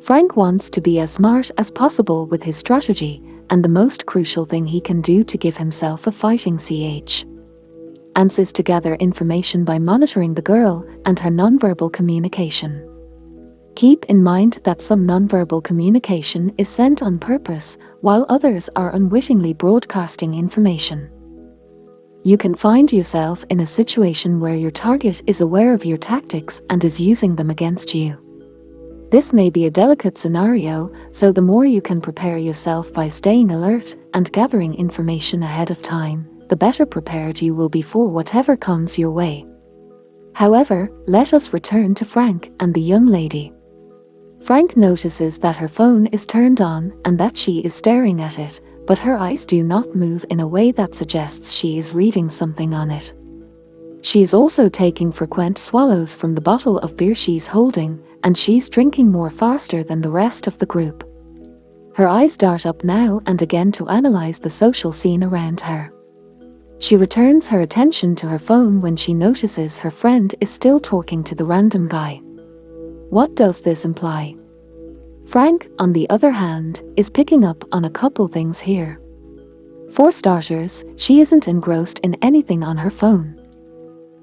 Frank wants to be as smart as possible with his strategy, and the most crucial thing he can do to give himself a fighting chance is to gather information by monitoring the girl and her nonverbal communication. Keep in mind that some nonverbal communication is sent on purpose, while others are unwittingly broadcasting information. You can find yourself in a situation where your target is aware of your tactics and is using them against you. This may be a delicate scenario, so the more you can prepare yourself by staying alert and gathering information ahead of time, the better prepared you will be for whatever comes your way. However, let us return to Frank and the young lady. Frank notices that her phone is turned on and that she is staring at it, but her eyes do not move in a way that suggests she is reading something on it. She's also taking frequent swallows from the bottle of beer she's holding, and she's drinking more faster than the rest of the group. Her eyes dart up now and again to analyze the social scene around her. She returns her attention to her phone when she notices her friend is still talking to the random guy. What does this imply? Frank, on the other hand, is picking up on a couple things here. For starters, she isn't engrossed in anything on her phone.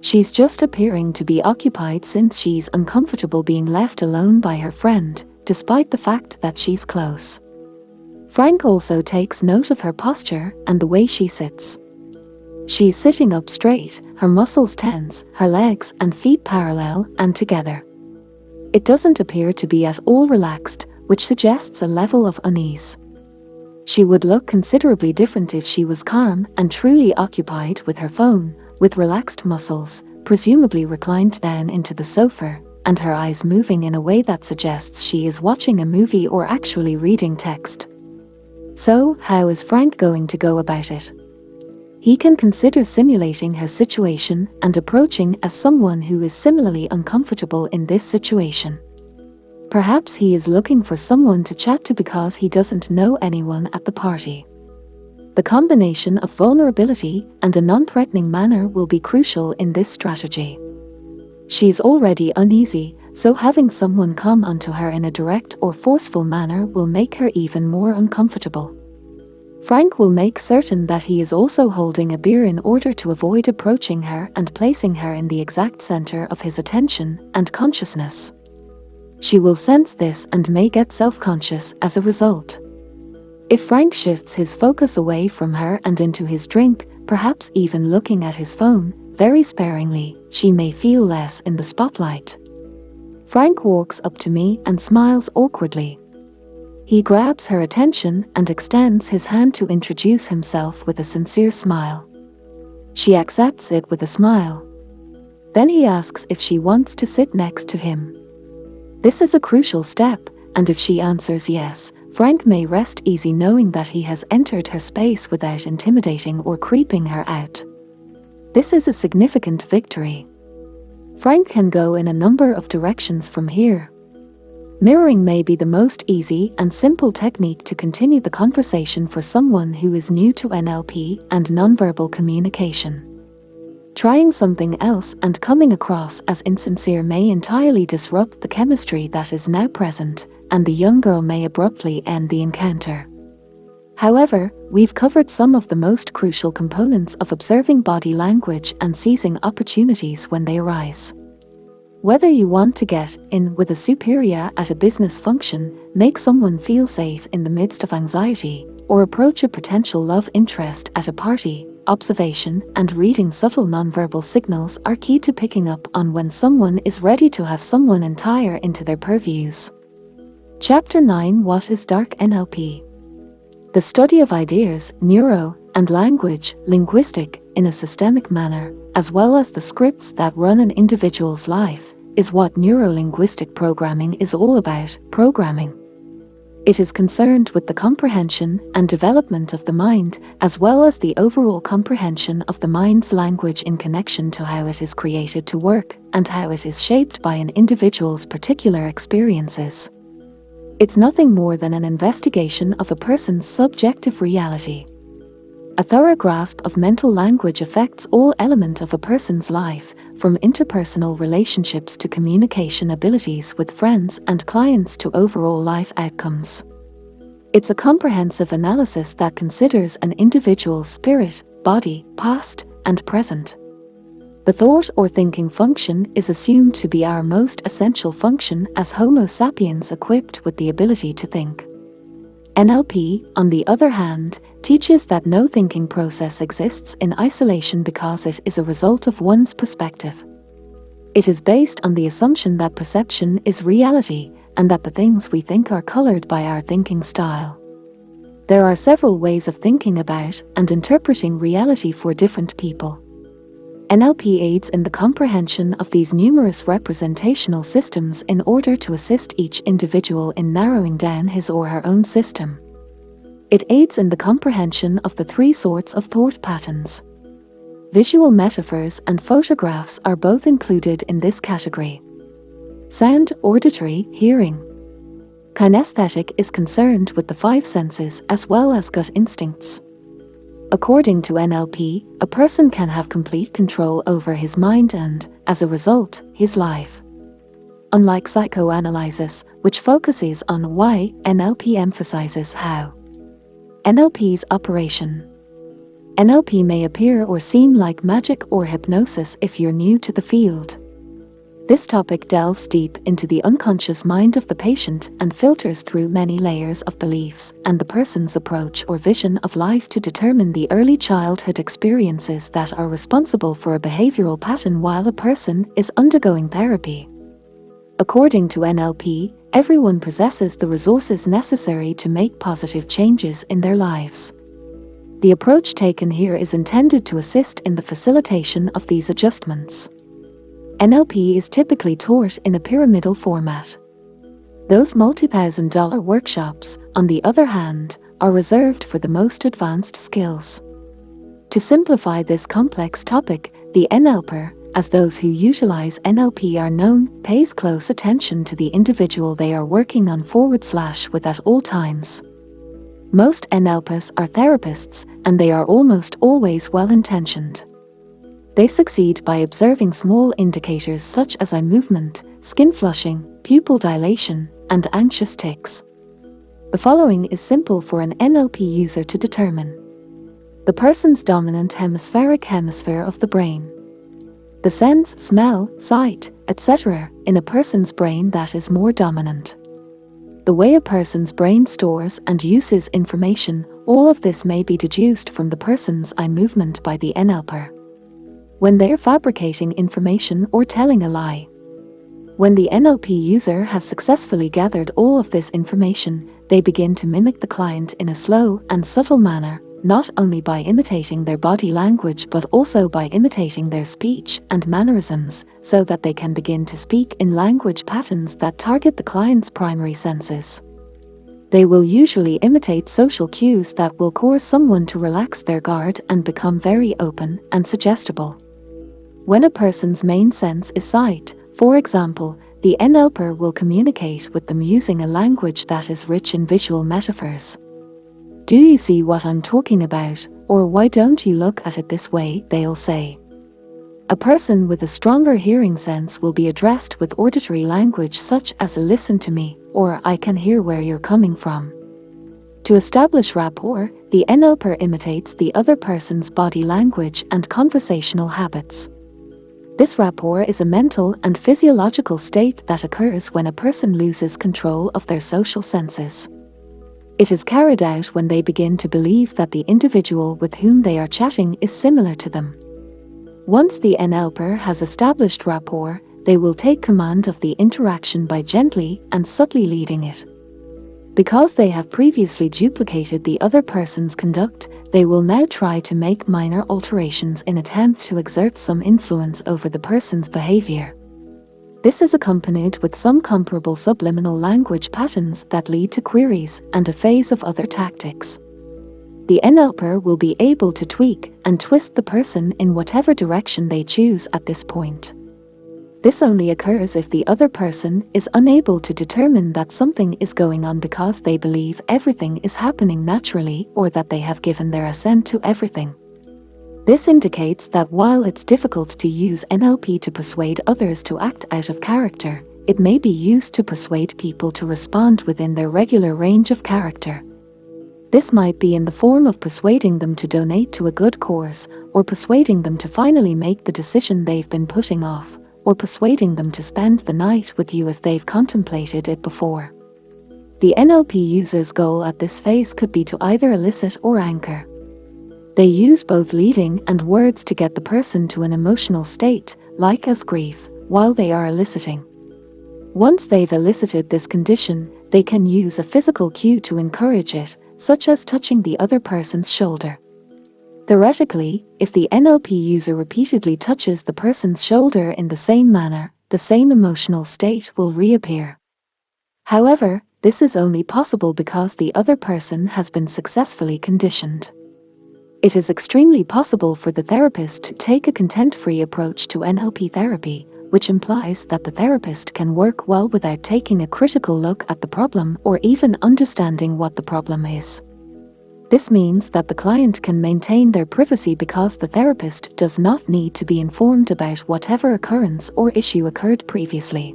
She's just appearing to be occupied since she's uncomfortable being left alone by her friend, despite the fact that she's close. Frank also takes note of her posture and the way she sits. She's sitting up straight, her muscles tense, her legs and feet parallel and together. It doesn't appear to be at all relaxed, which suggests a level of unease. She would look considerably different if she was calm and truly occupied with her phone, with relaxed muscles, presumably reclined down into the sofa, and her eyes moving in a way that suggests she is watching a movie or actually reading text. So, how is Frank going to go about it? He can consider simulating her situation and approaching as someone who is similarly uncomfortable in this situation. Perhaps he is looking for someone to chat to because he doesn't know anyone at the party. The combination of vulnerability and a non-threatening manner will be crucial in this strategy. She's already uneasy, so having someone come onto her in a direct or forceful manner will make her even more uncomfortable. Frank will make certain that he is also holding a beer in order to avoid approaching her and placing her in the exact center of his attention and consciousness. She will sense this and may get self-conscious as a result. If Frank shifts his focus away from her and into his drink, perhaps even looking at his phone, very sparingly, she may feel less in the spotlight. Frank walks up to me and smiles awkwardly. He grabs her attention and extends his hand to introduce himself with a sincere smile. She accepts it with a smile. Then he asks if she wants to sit next to him. This is a crucial step, and if she answers yes, Frank may rest easy knowing that he has entered her space without intimidating or creeping her out. This is a significant victory. Frank can go in a number of directions from here. Mirroring may be the most easy and simple technique to continue the conversation for someone who is new to NLP and nonverbal communication. Trying something else and coming across as insincere may entirely disrupt the chemistry that is now present, and the young girl may abruptly end the encounter. However, we've covered some of the most crucial components of observing body language and seizing opportunities when they arise. Whether you want to get in with a superior at a business function, make someone feel safe in the midst of anxiety, or approach a potential love interest at a party, observation and reading subtle nonverbal signals are key to picking up on when someone is ready to have someone entire into their purviews. Chapter 9: What is Dark NLP? The study of ideas, neuro, and language, linguistic, in a systemic manner, as well as the scripts that run an individual's life, is what neuro-linguistic programming is all about. Programming. It is concerned with the comprehension and development of the mind, as well as the overall comprehension of the mind's language in connection to how it is created to work, and how it is shaped by an individual's particular experiences. It's nothing more than an investigation of a person's subjective reality. A thorough grasp of mental language affects all elements of a person's life, from interpersonal relationships to communication abilities with friends and clients to overall life outcomes. It's a comprehensive analysis that considers an individual's spirit, body, past, and present. The thought or thinking function is assumed to be our most essential function as Homo sapiens equipped with the ability to think. NLP, on the other hand, teaches that no thinking process exists in isolation because it is a result of one's perspective. It is based on the assumption that perception is reality and that the things we think are colored by our thinking style. There are several ways of thinking about and interpreting reality for different people. NLP aids in the comprehension of these numerous representational systems in order to assist each individual in narrowing down his or her own system. It aids in the comprehension of the three sorts of thought patterns. Visual metaphors and photographs are both included in this category. Sound, auditory, hearing. Kinesthetic is concerned with the five senses as well as gut instincts. According to NLP, a person can have complete control over his mind and, as a result, his life. Unlike psychoanalysis, which focuses on why, NLP emphasizes how. NLP's operation. NLP may appear or seem like magic or hypnosis if you're new to the field. This topic delves deep into the unconscious mind of the patient and filters through many layers of beliefs and the person's approach or vision of life to determine the early childhood experiences that are responsible for a behavioral pattern while a person is undergoing therapy. According to NLP, everyone possesses the resources necessary to make positive changes in their lives. The approach taken here is intended to assist in the facilitation of these adjustments. NLP is typically taught in a pyramidal format. Those multi-thousand-dollar workshops, on the other hand, are reserved for the most advanced skills. To simplify this complex topic, the NLPer, as those who utilize NLP are known, pays close attention to the individual they are working on / with at all times. Most NLPers are therapists, and they are almost always well-intentioned. They succeed by observing small indicators such as eye movement, skin flushing, pupil dilation, and anxious tics. The following is simple for an NLP user to determine. The person's dominant hemispheric hemisphere of the brain. The sense, smell, sight, etc. in a person's brain that is more dominant. The way a person's brain stores and uses information, all of this may be deduced from the person's eye movement by the NLPer. When they are fabricating information or telling a lie. When the NLP user has successfully gathered all of this information, they begin to mimic the client in a slow and subtle manner, not only by imitating their body language but also by imitating their speech and mannerisms, so that they can begin to speak in language patterns that target the client's primary senses. They will usually imitate social cues that will cause someone to relax their guard and become very open and suggestible. When a person's main sense is sight, for example, the NLPer will communicate with them using a language that is rich in visual metaphors. Do you see what I'm talking about, or why don't you look at it this way, they'll say. A person with a stronger hearing sense will be addressed with auditory language such as listen to me, or I can hear where you're coming from. To establish rapport, the NLPer imitates the other person's body language and conversational habits. This rapport is a mental and physiological state that occurs when a person loses control of their social senses. It is carried out when they begin to believe that the individual with whom they are chatting is similar to them. Once the NLPer has established rapport, they will take command of the interaction by gently and subtly leading it. Because they have previously duplicated the other person's conduct, they will now try to make minor alterations in attempt to exert some influence over the person's behavior. This is accompanied with some comparable subliminal language patterns that lead to queries and a phase of other tactics. The NLPer will be able to tweak and twist the person in whatever direction they choose at this point. This only occurs if the other person is unable to determine that something is going on because they believe everything is happening naturally or that they have given their assent to everything. This indicates that while it's difficult to use NLP to persuade others to act out of character, it may be used to persuade people to respond within their regular range of character. This might be in the form of persuading them to donate to a good cause, or persuading them to finally make the decision they've been putting off, or persuading them to spend the night with you if they've contemplated it before. The NLP user's goal at this phase could be to either elicit or anchor. They use both leading and words to get the person to an emotional state, like as grief, while they are eliciting. Once they've elicited this condition, they can use a physical cue to encourage it, such as touching the other person's shoulder. Theoretically, if the NLP user repeatedly touches the person's shoulder in the same manner, the same emotional state will reappear. However, this is only possible because the other person has been successfully conditioned. It is extremely possible for the therapist to take a content-free approach to NLP therapy, which implies that the therapist can work well without taking a critical look at the problem or even understanding what the problem is. This means that the client can maintain their privacy because the therapist does not need to be informed about whatever occurrence or issue occurred previously.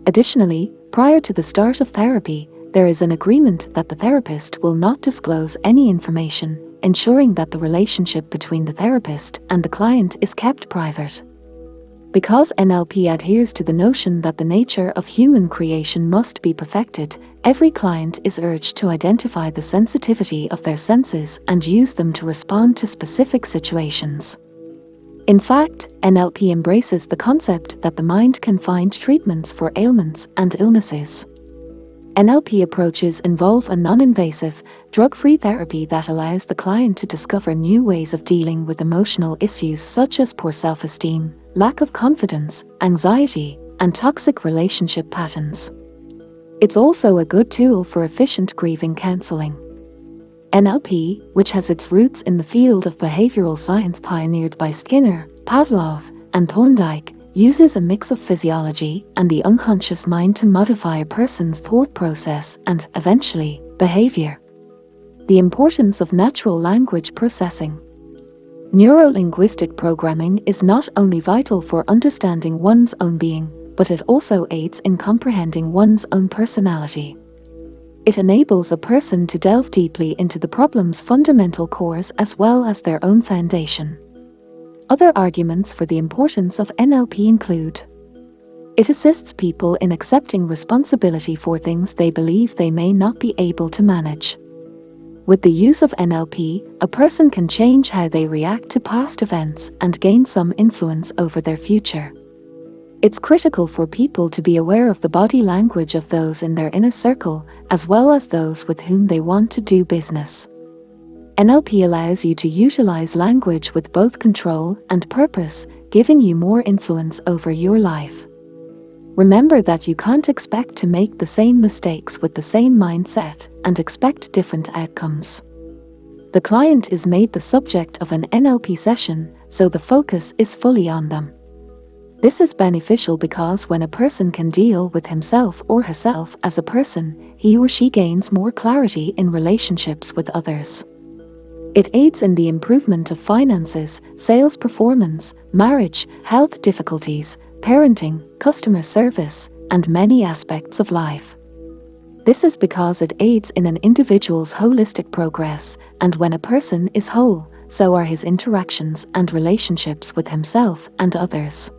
Additionally, prior to the start of therapy, there is an agreement that the therapist will not disclose any information, ensuring that the relationship between the therapist and the client is kept private. Because NLP adheres to the notion that the nature of human creation must be perfected, every client is urged to identify the sensitivity of their senses and use them to respond to specific situations. In fact, NLP embraces the concept that the mind can find treatments for ailments and illnesses. NLP approaches involve a non-invasive, drug-free therapy that allows the client to discover new ways of dealing with emotional issues such as poor self-esteem, lack of confidence, anxiety, and toxic relationship patterns. It's also a good tool for efficient grieving counseling. NLP, which has its roots in the field of behavioral science pioneered by Skinner, Pavlov, and Thorndike, uses a mix of physiology and the unconscious mind to modify a person's thought process and, eventually, behavior. The importance of natural language processing. Neuro-linguistic programming is not only vital for understanding one's own being, but it also aids in comprehending one's own personality. It enables a person to delve deeply into the problem's fundamental cores as well as their own foundation. Other arguments for the importance of NLP include: it assists people in accepting responsibility for things they believe they may not be able to manage. With the use of NLP, a person can change how they react to past events and gain some influence over their future. It's critical for people to be aware of the body language of those in their inner circle, as well as those with whom they want to do business. NLP allows you to utilize language with both control and purpose, giving you more influence over your life. Remember that you can't expect to make the same mistakes with the same mindset and expect different outcomes. The client is made the subject of an NLP session, so the focus is fully on them. This is beneficial because when a person can deal with himself or herself as a person, he or she gains more clarity in relationships with others. It aids in the improvement of finances, sales performance, marriage, health difficulties, parenting, customer service, and many aspects of life. This is because it aids in an individual's holistic progress, and when a person is whole, so are his interactions and relationships with himself and others.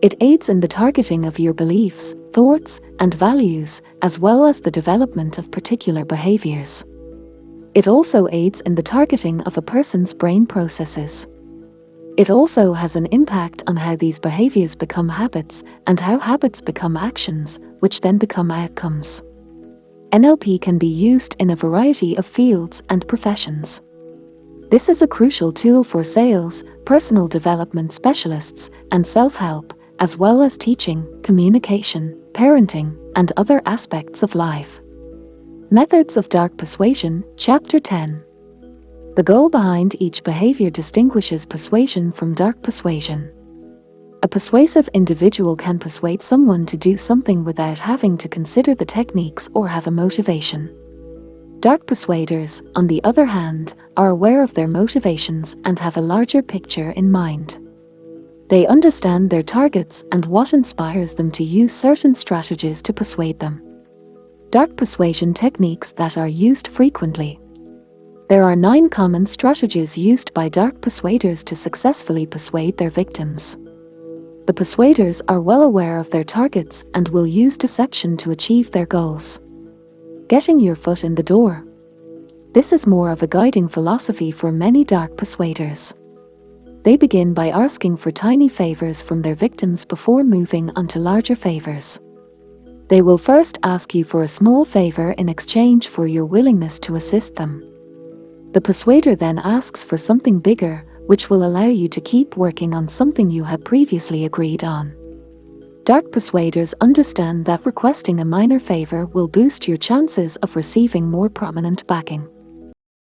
It aids in the targeting of your beliefs, thoughts, and values, as well as the development of particular behaviors. It also aids in the targeting of a person's brain processes. It also has an impact on how these behaviors become habits and how habits become actions, which then become outcomes. NLP can be used in a variety of fields and professions. This is a crucial tool for sales, personal development specialists, and self-help, as well as teaching, communication, parenting, and other aspects of life. Methods of Dark Persuasion, Chapter 10. The goal behind each behavior distinguishes persuasion from dark persuasion. A persuasive individual can persuade someone to do something without having to consider the techniques or have a motivation. Dark persuaders, on the other hand, are aware of their motivations and have a larger picture in mind. They understand their targets and what inspires them to use certain strategies to persuade them. Dark persuasion techniques that are used frequently. There are 9 common strategies used by dark persuaders to successfully persuade their victims. The persuaders are well aware of their targets and will use deception to achieve their goals. Getting your foot in the door. This is more of a guiding philosophy for many dark persuaders. They begin by asking for tiny favors from their victims before moving on to larger favors. They will first ask you for a small favor in exchange for your willingness to assist them. The persuader then asks for something bigger, which will allow you to keep working on something you had previously agreed on. Dark persuaders understand that requesting a minor favor will boost your chances of receiving more prominent backing.